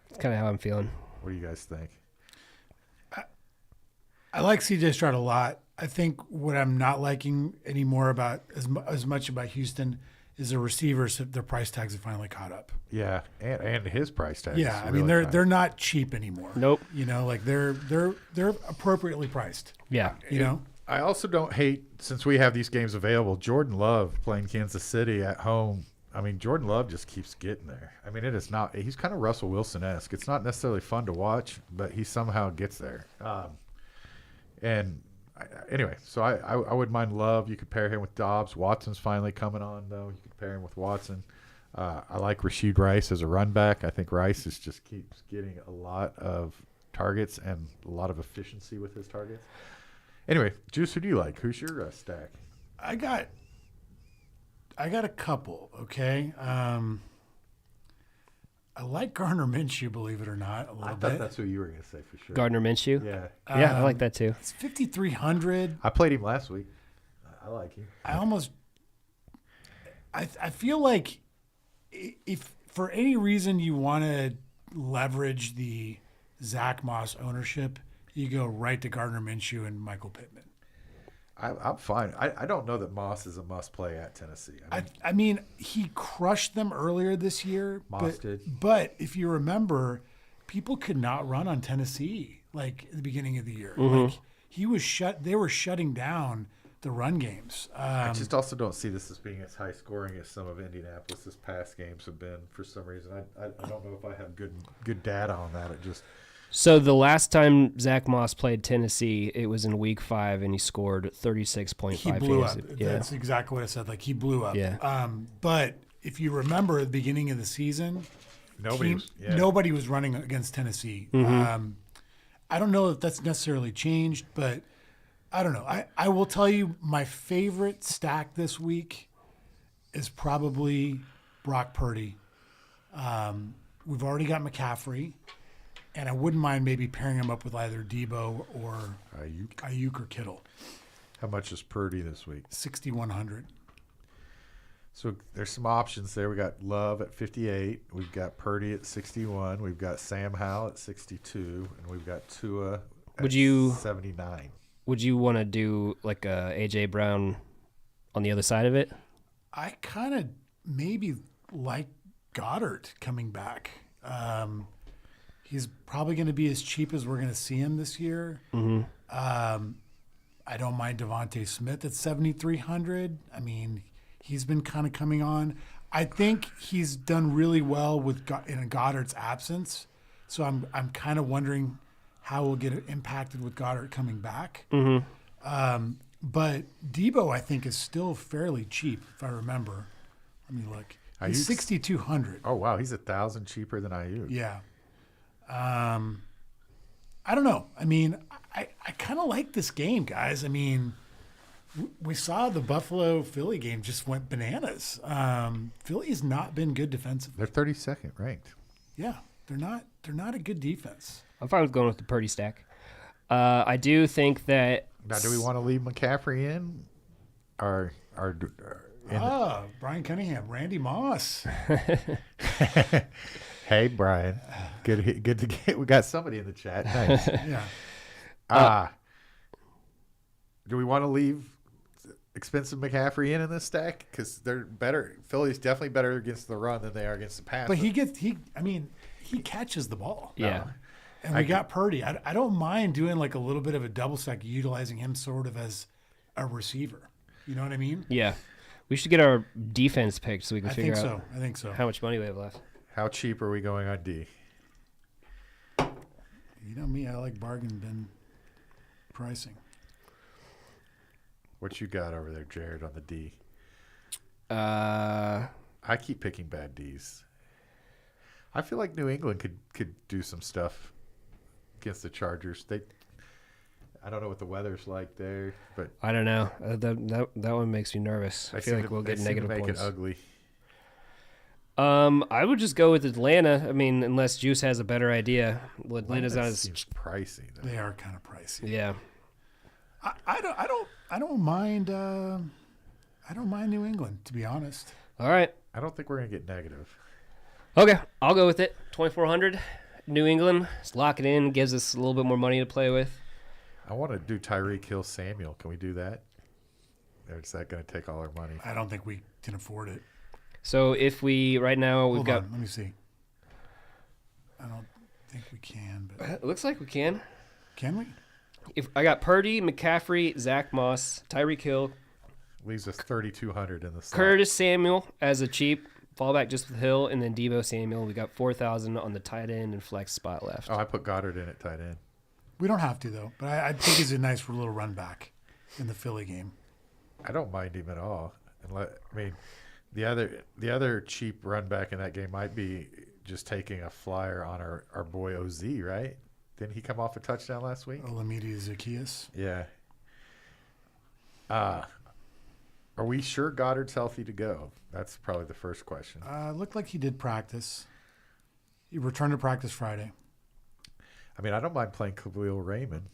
That's kind of how I'm feeling. What do you guys think? I like CJ Stroud a lot. I think what I'm not liking anymore about as much about Houston is the receivers. Their price tags have finally caught up. Yeah, and his price tag. Yeah, I mean they're not cheap anymore. Nope. You know, like they're appropriately priced. Yeah. You know, I also don't hate, since we have these games available, Jordan Love playing Kansas City at home I mean, Jordan Love just keeps getting there. I mean, it is not. He's kind of Russell Wilson-esque. It's not necessarily fun to watch, but he somehow gets there. Anyway, so I wouldn't mind Love. You could pair him with Dobbs. Watson's finally coming on, though. You could pair him with Watson. I like Rashid Rice as a run back. I think Rice just keeps getting a lot of targets and a lot of efficiency with his targets. Anyway, Juice, who do you like? Who's your stack? I got a couple, okay? I like Gardner Minshew, believe it or not, a I little thought bit. that's who you were going to say for sure. Gardner Minshew. Yeah. Yeah, I like that too. It's 5,300. I played him last week. I like him. I feel like if for any reason you want to leverage the Zach Moss ownership, you go right to Gardner Minshew and Michael Pittman. I'm fine. I don't know that Moss is a must play at Tennessee. I mean, he crushed them earlier this year. Moss did. But if you remember, people could not run on Tennessee like at the beginning of the year. Mm-hmm. Like they were shutting down the run games. I just also don't see this as being as high scoring as some of Indianapolis's past games have been for some reason. I don't know if I have good data on that. It just So the last time Zach Moss played Tennessee, it was in Week 5, and he scored 36.5. He blew up. fantasy. Yeah. That's exactly what I said. Like he blew up. Yeah. But if you remember at the beginning of the season, nobody was running against Tennessee. I don't know if that's necessarily changed, but I don't know. I will tell you my favorite stack this week is probably Brock Purdy. We've already got McCaffrey, and I wouldn't mind maybe pairing him up with either Debo or Ayuk or Kittle. How much is Purdy this week? 6,100. So there's some options there. We got Love at 58. We've got Purdy at 61. We've got Sam Howell at 62, and we've got Tua at 79. Would you want to do like a AJ Brown on the other side of it? I kind of maybe like Goddard coming back. He's probably going to be as cheap as we're going to see him this year. Mm-hmm. I don't mind Devontae Smith at 7,300. I mean, he's been kind of coming on. I think he's done really well in Goddard's absence. So I'm kind of wondering how we'll get impacted with Goddard coming back. Mm-hmm. But Debo, I think, is still fairly cheap, if I remember. Let me look. He's 6,200. Oh, wow. He's 1,000 cheaper than Ayuk. Yeah. I don't know. I mean, I kind of like this game, guys. I mean, we saw the Buffalo-Philly game just went bananas. Philly's not been good defensively. They're 32nd ranked. Yeah, they're not a good defense. I'm fine with going with the Purdy stack. I do think that. Now, do we want to leave McCaffrey in? Brian Cunningham, Randy Moss. Hey, Brian. Good to get. We got somebody in the chat. Nice. Yeah. Do we want to leave expensive McCaffrey in this stack? Because they're better. Philly's definitely better against the run than they are against the pass. But he catches the ball. Yeah. And we got Purdy. I don't mind doing like a little bit of a double stack, utilizing him sort of as a receiver. You know what I mean? Yeah. We should get our defense picked so we can figure out I think so. how much money we have left. How cheap are we going on D? You know me, I like bargain bin pricing. What you got over there, Jared, on the D? I I keep picking bad Ds. I feel like New England could do some stuff against the Chargers. I don't know what the weather's like there, but don't know. That one makes me nervous. I feel like we'll get negative make points. it ugly. I would just go with Atlanta. I mean, unless Juice has a better idea. Atlanta's not as seems pricey. Though. They are kind of pricey. yeah. I don't mind. I don't mind New England, to be honest. All right. I don't think we're gonna get negative. Okay, I'll go with it. 2,400. New England. Let's lock it in. Gives us a little bit more money to play with. I want to do Tyreek Hill Samuel. Can we do that? Or is that going to take all our money? I don't think we can afford it. So if we right now we've Hold got. on, let me see. I don't think we can, but It looks like we can. can we? If I got Purdy, McCaffrey, Zach Moss, Tyreek Hill, Leaves us 3,200 in the slot. Curtis Samuel as a cheap fallback just with Hill, and then Debo Samuel. We got 4,000 on the tight end and flex spot left. Oh, I put Goddard in at tight end. We don't have to though, but I think he's a nice little run back in the Philly game. I don't mind him at all. I mean, the other cheap run back in that game might be just taking a flyer on our boy OZ, right? Didn't he come off a touchdown last week? Olamide Zacchaeus. Yeah. Are we sure Goddard's healthy to go? That's probably the first question. Looked like he did practice. He returned to practice Friday. I mean, I don't mind playing Khalil Raymond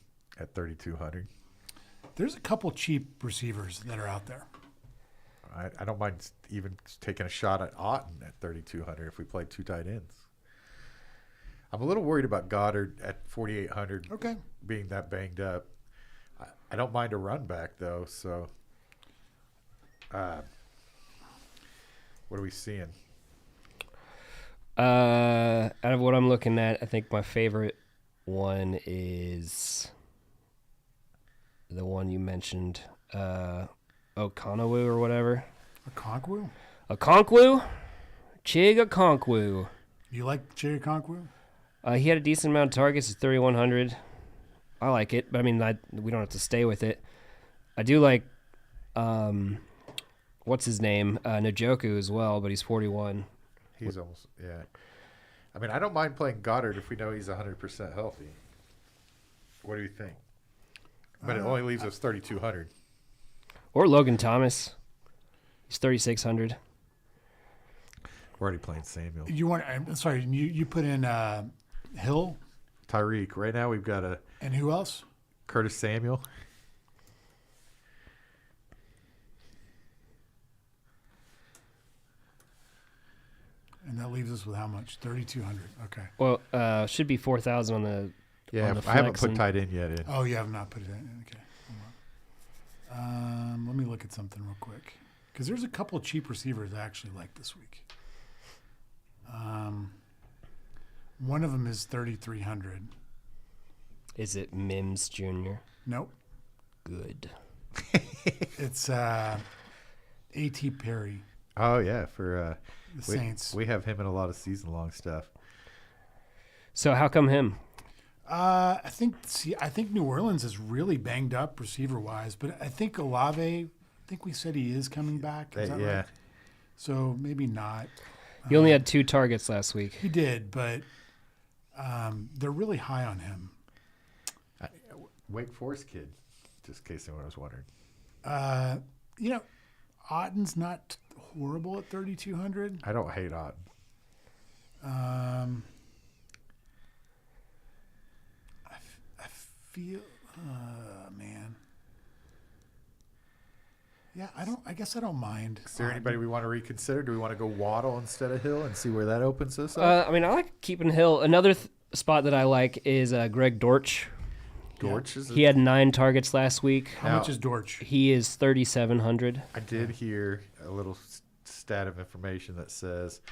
at 3,200. There's a couple cheap receivers that are out there. I don't mind even taking a shot at Otton at 3,200 if we play two tight ends. I'm a little worried about Goddard at 4,800 Okay. being that banged up. I don't mind a run back, though, so what are we seeing? Out of what I'm looking at, I think my favorite one is the one you mentioned, Okonkwo or whatever. Okonkwo? Okonkwo? Chig Okonkwo. You like Chig Okonkwo? He had a decent amount of targets. It's 3,100. I like it, but I mean, we don't have to stay with it. I do like, what's his name? Njoku as well, but he's 41. He's almost, yeah. I mean, I don't mind playing Goddard if we know he's 100% healthy. What do you think? But it only leaves us 3,200. Or Logan Thomas. He's 3,600. We're already playing Samuel. I'm sorry, you put in Hill Tyreek. Right now we've got a and who else? Curtis Samuel. And that leaves us with how much? 3,200. Okay. Well, should be 4,000 on the Yeah, on the I haven't flex put and- tight end yet in. Oh, you have not put it in. Okay. Hold on. Let me look at something real quick. Because there's a couple of cheap receivers I actually like this week. One of them is 3,300. Is it Mims Jr.? Nope. Good. It's A.T. Perry, Oh yeah, for the Saints. we have him in a lot of season-long stuff. So how come him? I think New Orleans is really banged up receiver-wise, but I think Olave, I think we said he is coming back. Is that Yeah, right? So maybe not. He only had 2 targets last week. He did, but they're really high on him. Wake Forest kid, just in case anyone was wondering. Otton's not horrible at 3,200. I don't hate Otten. I feel, man. Yeah, I guess I don't mind. Is there anybody we want to reconsider? Do we want to go Waddle instead of Hill and see where that opens us up? I mean, I like keeping Hill. Another spot that I like is Greg Dortch. Dortch is. He had 9 targets last week. How much is Dortch? He is 3,700. I did hear a little stat of information that says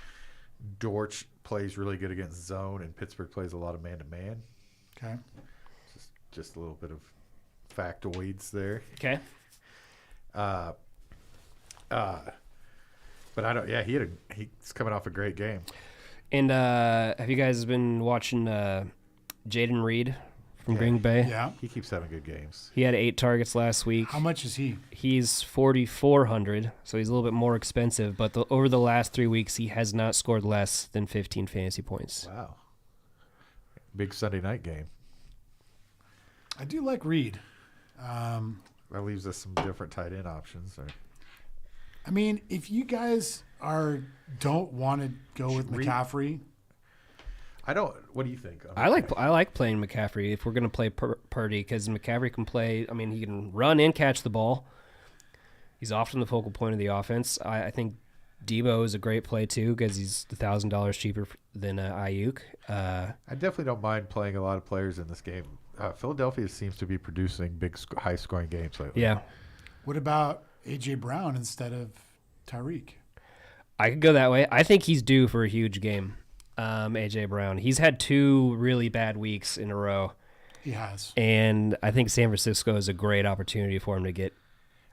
Dortch plays really good against zone, and Pittsburgh plays a lot of man-to-man. Okay. Just a little bit of factoids there. Okay. But I don't. Yeah, he's coming off a great game. And have you guys been watching Jaden Reed from Green Bay? Yeah. He keeps having good games. He had 8 targets last week. How much is he? He's 4,400, so he's a little bit more expensive. But over the last 3 weeks, he has not scored less than 15 fantasy points. Wow. Big Sunday night game. I do like Reed. That leaves us some different tight end options. I mean, if you guys don't want to go with Reed- McCaffrey, I don't. What do you think? I like playing McCaffrey if we're going to play Purdy, because McCaffrey can play. I mean, he can run and catch the ball. He's often the focal point of the offense. I think Debo is a great play too, because he's $1,000 cheaper than Ayuk. I definitely don't mind playing a lot of players in this game. Philadelphia seems to be producing big, high-scoring games lately. Yeah, what about A.J. Brown instead of Tyreek? I could go that way. I think he's due for a huge game. A.J. Brown. He's had 2 really bad weeks in a row. He has. And I think San Francisco is a great opportunity for him to get.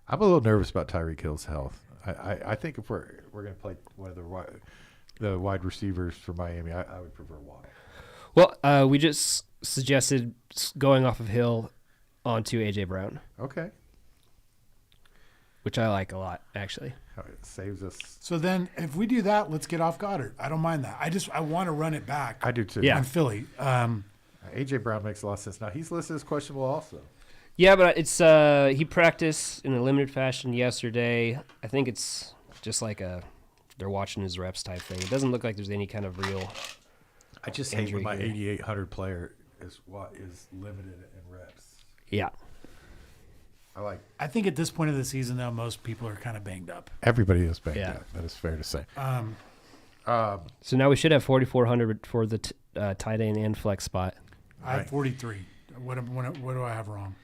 I'm a little nervous about Tyreek Hill's health. I think if we're going to play one of the wide receivers for Miami, I would prefer Watt. Well, we just suggested going off of Hill onto A.J. Brown, Okay. which I like a lot, actually. It saves us. So then, if we do that, let's get off Goddard. I don't mind that. I want to run it back I do too. Yeah. on Philly. A.J. Brown makes a lot of sense. Now, he's listed as questionable also. Yeah, but it's he practiced in a limited fashion yesterday. I think it's just like they're watching his reps type thing. It doesn't look like there's any kind of real. I just hate when Injury my here. 8,800 player is limited in reps. Yeah. I think at this point of the season, though, most people are kind of banged up. Everybody is banged Yeah. up. That is fair to say. So now we should have 4,400 for the tight end and flex spot. I have Right. 43. What do I have wrong?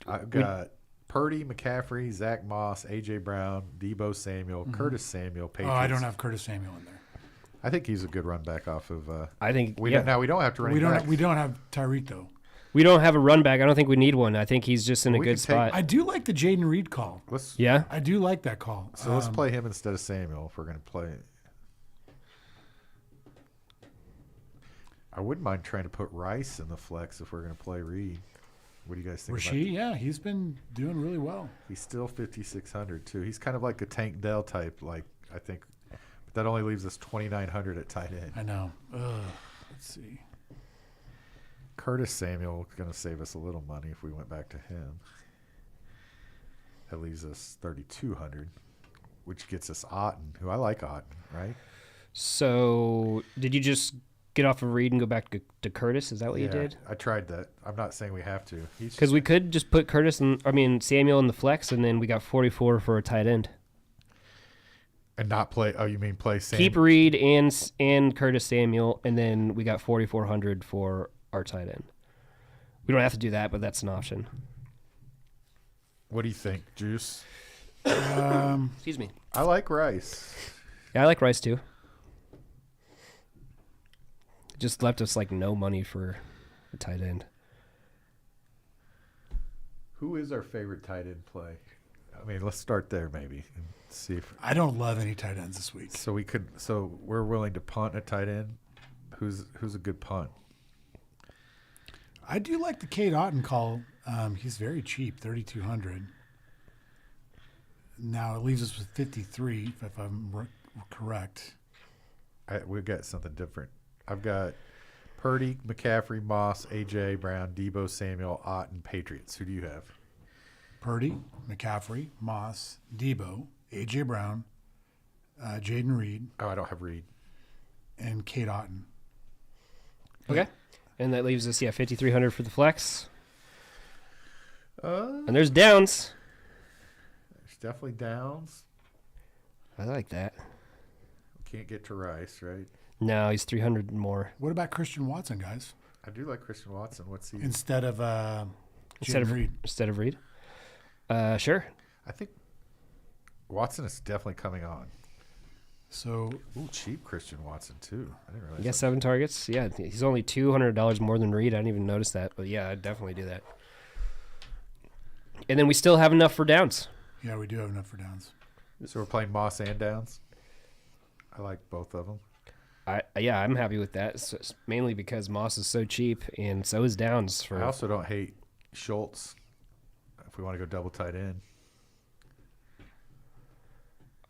I've got Purdy, McCaffrey, Zach Moss, A.J. Brown, Debo Samuel, Curtis Samuel, Patriots. Oh, I don't have Curtis Samuel in there. I think he's a good run back off of. I think We yeah. don't, now we don't have to run. We don't. back. We don't have Tyreek though. We don't have a run back. I don't think we need one. I think he's just in a We good can take- spot. I do like the Jaden Reed call. Let's Yeah. I do like that call. so let's play him instead of Samuel if we're going to play. I wouldn't mind trying to put Rice in the flex if we're going to play Reed. What do you guys think? about Rasheed. Yeah, he's been doing really well. He's still 5,600 too. He's kind of like a Tank Dell type, like I think, but that only leaves us 2,900 at tight end. I know. Let's see. Curtis Samuel is going to save us a little money if we went back to him. That leaves us 3,200, which gets us Otten, who I like Otten, right? So did you just get off of Reed and go back to Curtis? Is that what you did? I tried that. I'm not saying we have to. He's Because we could just put Samuel in the flex, and then we got 44 for a tight end. and not play. Oh, you mean play Sam? Keep Reed and Curtis Samuel, and then we got 4,400 for our tight end. We don't have to do that, but that's an option. What do you think, Juice? Excuse me. I like Rice. Yeah, I like Rice too. Just left us like no money for a tight end. Who is our favorite tight end play? I mean, let's start there maybe and see if. I don't love any tight ends this week. So we could. So we're willing to punt a tight end. Who's a good punt? I do like the Cade Otten call. He's very cheap, 3,200. Now it leaves us with 53, if I'm correct. We've got something different. I've got Purdy, McCaffrey, Moss, A.J. Brown, Debo Samuel, Otten, Patriots. Who do you have? Purdy, McCaffrey, Moss, Debo, A.J. Brown, Jaden Reed, Oh, I don't have Reed. and Cade Otten. Okay. And that leaves us, 5,300 for the flex. And there's downs. There's definitely downs. I like that. Can't get to Rice, right? No, he's 300 more. What about Christian Watson, guys? I do like Christian Watson. What's he? Instead of Instead Jaden of Reed. Instead of Reed. Sure. I think Watson is definitely coming on. So Ooh, cheap Christian Watson too. I didn't realize. He got that. 7 targets. Yeah, he's only $200 more than Reed. I didn't even notice that, but yeah, I'd definitely do that. And then we still have enough for downs. yeah, we do have enough for downs. So we're playing Moss and Downs. I like both of them. I'm happy with that. It's mainly because Moss is so cheap, and so is Downs. I also don't hate Schultz. If we want to go double tight end,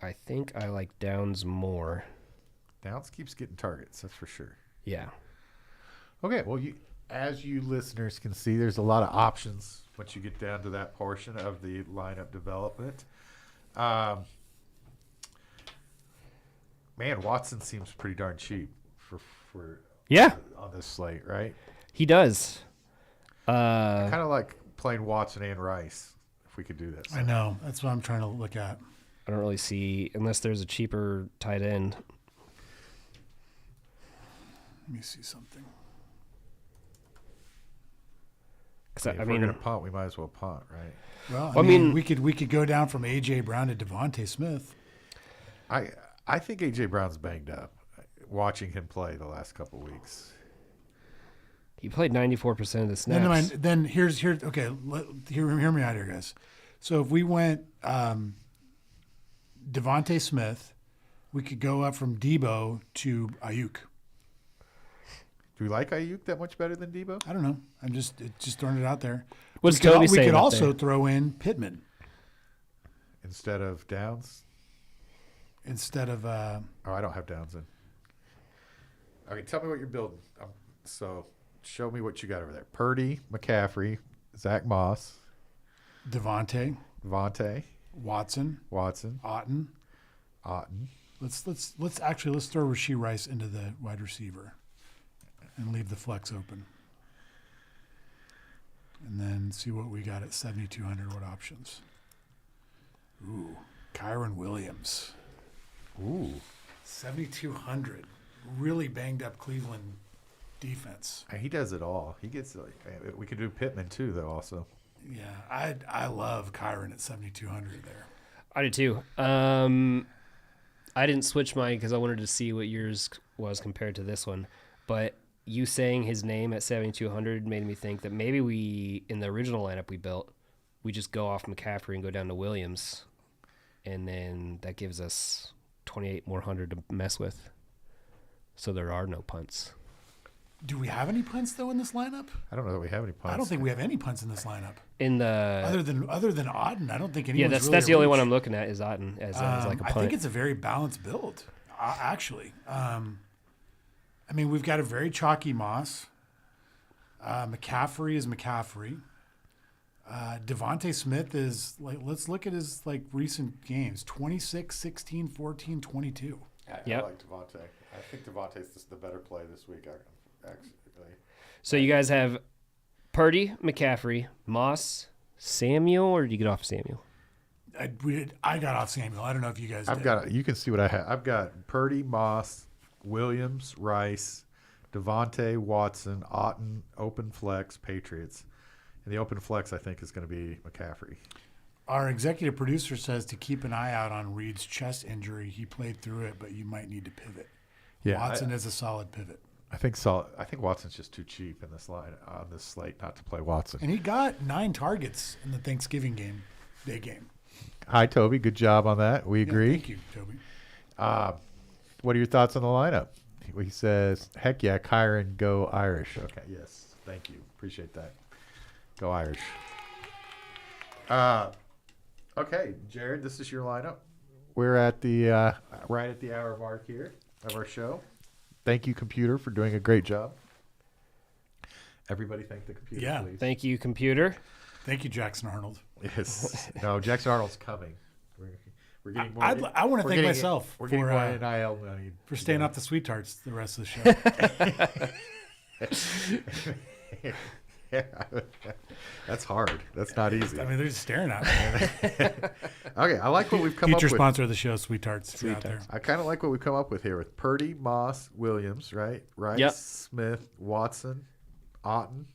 I think I like Downs more. Downs keeps getting targets. That's for sure. Yeah. Okay, well, as you listeners can see, there's a lot of options once you get down to that portion of the lineup development. Man, Watson seems pretty darn cheap for Yeah, on this slate, right? he does. Kind of like playing Watson and Rice, if we could do this. I know. That's what I'm trying to look at. I don't really see, unless there's a cheaper tight end. Let me see something. Cause If we're gonna punt, we might as well punt, right? Well, I mean- we could go down from A.J. Brown to Devontae Smith. I think A.J. Brown's banged up. Watching him play the last couple weeks. he played 94% of the snaps. Then here's okay. Hear me out here, guys. So if we went Devontae Smith. We could go up from Debo to Ayuk. Do you like Ayuk that much better than Debo? I don't know. I'm just throwing it out there. What's we could, Toby we saying could up also there? throw in Pittman Instead of Downs? instead of Oh, I don't have Downs in. Okay, tell me what you're building. So show me what you got over there. Purdy, McCaffrey, Zach Moss, Devontae, Vontae, Watson, Watson, Otten. Let's throw Rashee Rice into the wide receiver and leave the flex open. And then see what we got at 7,200. What options? Ooh, Kyron Williams. Ooh. 7,200. Really banged up Cleveland defense. And he does it all. He gets we could do Pittman too, though. Also, Yeah, I love Kyron at 7,200 there. I do too. I didn't switch mine because I wanted to see what yours was compared to this one. But you saying his name at 7,200 made me think that maybe we, in the original lineup we built, we just go off McCaffrey and go down to Williams. And then that gives us 28 more hundred to mess with. So there are no punts. Do we have any punts though in this lineup? I don't know that we have any punts. I don't think we have any punts in this lineup. In the Other than Auden, I don't think anyone's that's really the only one reached. I'm looking at is Otten as like a punt. I think it's a very balanced build, actually. I mean, we've got a very chalky Moss. McCaffrey is McCaffrey. Devontae Smith is like, let's look at his like recent games: 26, 16, 14, 22. Yep. I like Devontae. I think Devontae's the better play this week. Actually, So you guys have Purdy, McCaffrey, Moss, Samuel, or did you get off Samuel? I got off Samuel. I don't know if you guys. did. You can see what I have. I've got Purdy, Moss, Williams, Rice, Devontae, Watson, Otten, open flex, Patriots. And the open flex, I think, is going to be McCaffrey. Our executive producer says to keep an eye out on Reed's chest injury. He played through it, but you might need to pivot. Yeah, Watson is a solid pivot. I think Watson's just too cheap in this line on this slate not to play Watson. And he got 9 targets in the Thanksgiving day game. Hi, Toby. Good job on that. We Yeah, agree. thank you, Toby. What are your thoughts on the lineup? He says, heck yeah, Kyron, go Irish. Okay, yes. Thank you. Appreciate that. Go Irish. Okay, Jared, this is your lineup. We're at the right at the hour mark here of our show. Thank you, computer, for doing a great job. Everybody thank the computer, Yeah. please. Thank you, computer. Thank you, Jackson Arnold. Yes. No, Jackson Arnold's coming. We're getting more. I want to thank myself We're getting for, more NIL money. for staying off the sweet tarts the rest of the show. That's hard. That's not easy. I mean, they're just staring at me. Okay, I like what we've come Future up with. sponsor of the show, Sweet Tarts. If you're out there. I kind of like what we've come up with here with Purdy, Moss, Williams, right? Rice, Yep. Smith, Watson, Otten,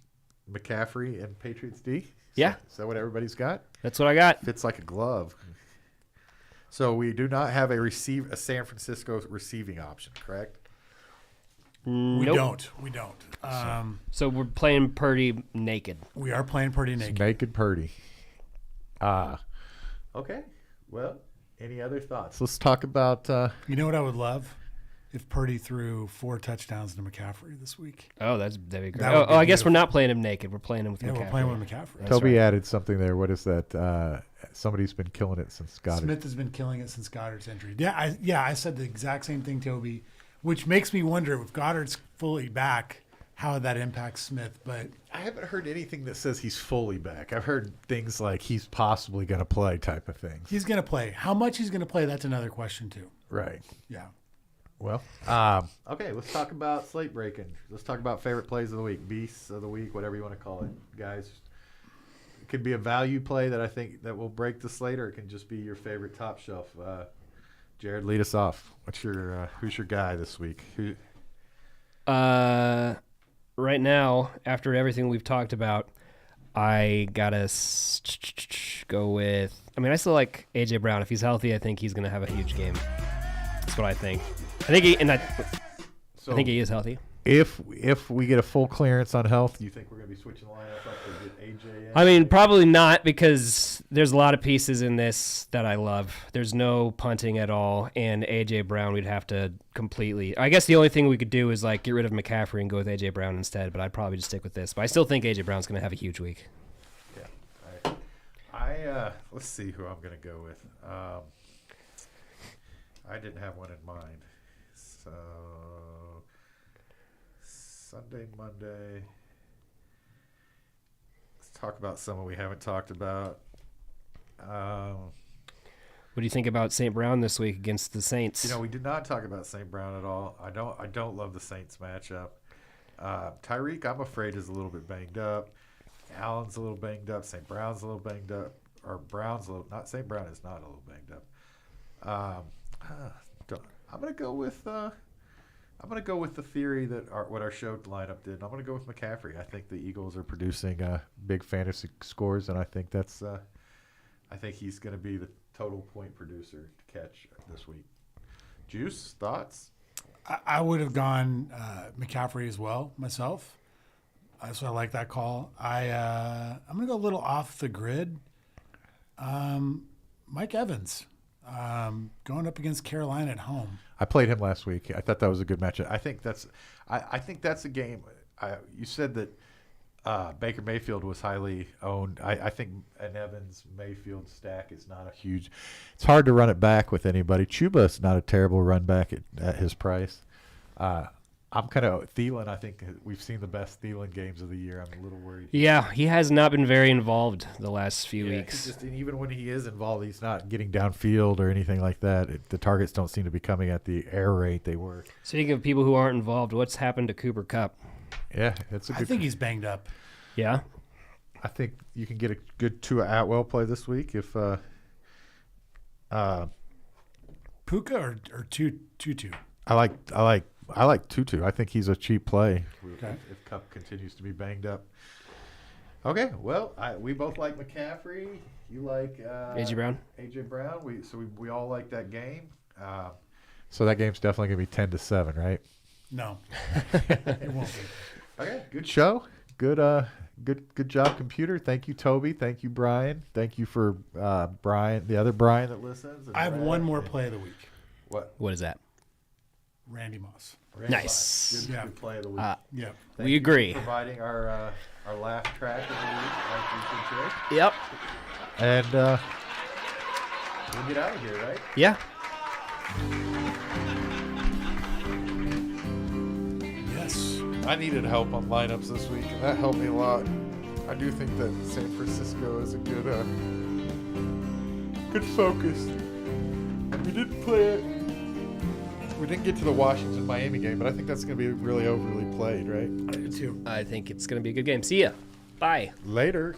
McCaffrey, and Patriots D. Yeah. Is that what everybody's got? That's what I got. Fits like a glove. So we do not have a San Francisco receiving option, correct? We Nope. don't. So we're playing Purdy naked. We are playing pretty naked. Naked Purdy. Okay. Well, any other thoughts? Let's talk about. You know what I would love? If Purdy threw 4 touchdowns to McCaffrey this week. Oh, that'd be great. That would be I guess we're beautiful. not playing him naked. We're playing him with Yeah, McCaffrey. we're playing with McCaffrey. That's Toby right. added something there. What is that? Somebody's been killing it since Goddard. Smith has been killing it since Goddard's injury. Yeah, I said the exact same thing, Toby, which makes me wonder if Goddard's fully back, how that impacts Smith. But I haven't heard anything that says he's fully back. I've heard things like he's possibly going to play type of things. he's going to play. How much he's going to play, that's another question, too. Right. Yeah. Well, okay, let's talk about slate breaking. Let's talk about favorite plays of the week, beasts of the week, whatever you want to call it, guys. It could be a value play that I think that will break the slate, or it can just be your favorite top shelf. Jared, lead us off. Who's your guy this week? Right now, after everything we've talked about, I gotta go with. I mean, I still like AJ Brown. If he's healthy, I think he's gonna have a huge game. That's what I think. I think he is healthy. if we get a full clearance on health, do you think we're going to be switching the lineup up to get AJ in? I mean, probably not, because there's a lot of pieces in this that I love. There's no punting at all, and A.J. Brown we'd have to completely... I guess the only thing we could do is like get rid of McCaffrey and go with A.J. Brown instead, but I'd probably just stick with this. But I still think A.J. Brown's going to have a huge week. Yeah. I let's see who I'm going to go with. I didn't have one in mind. So... Sunday, Monday. Let's talk about someone we haven't talked about. What do you think about St. Brown this week against the Saints? We did not talk about St. Brown at all. I don't love the Saints matchup. Tyreek, I'm afraid, is a little bit banged up. Allen's a little banged up. St. Brown's a little banged up. Or Brown's a little. Not St. Brown is not a little banged up. I'm gonna go with. I'm going to go with the theory that what our show lineup did. I'm going to go with McCaffrey. I think the Eagles are producing big fantasy scores, and I think that's I think he's going to be the total point producer to catch this week. Juice, thoughts? I would have gone McCaffrey as well myself. So I like that call. I'm going to go a little off the grid. Mike Evans. Going up against Carolina at home. I played him last week. I thought that was a good matchup. I think that's a game. You said that Baker Mayfield was highly owned. I think an Evans Mayfield stack is not a huge. It's hard to run it back with anybody. Chuba's not a terrible run back at his price. I'm kind of Thielen. I think we've seen the best Thielen games of the year. I'm a little worried. Yeah, he has not been very involved the last few weeks. And even when he is involved, he's not getting downfield or anything like that. The targets don't seem to be coming at the air rate they were. Speaking of people who aren't involved, what's happened to Cooper Kupp? Yeah, it's a good. I think he's banged up. Yeah, I think you can get a good Tua Atwell play this week if. Puka or Tutu. I like Tutu. I think he's a cheap play Okay. if Kupp continues to be banged up. Okay, well, we both like McCaffrey. You like A.J. Brown. AJ Brown. We all like that game. So that game's definitely gonna be 10-7, right? No, it won't be. Okay, good show. Good job, computer. Thank you, Toby. Thank you, Brian. Thank you for Brian, the other Brian that listens. I have one more play of the week. What is that? Randy Moss. Nice. Good play of the week. Yeah. We agree. For providing our laugh track of the week. I appreciate it. Yep. And we'll get out of here, right? Yeah. Yes. I needed help on lineups this week, and that helped me a lot. I do think that San Francisco is a good focus. We didn't play it. We didn't get to the Washington-Miami game, but I think that's going to be really overly played, right? I do too. I think it's going to be a good game. See ya. Bye. Later.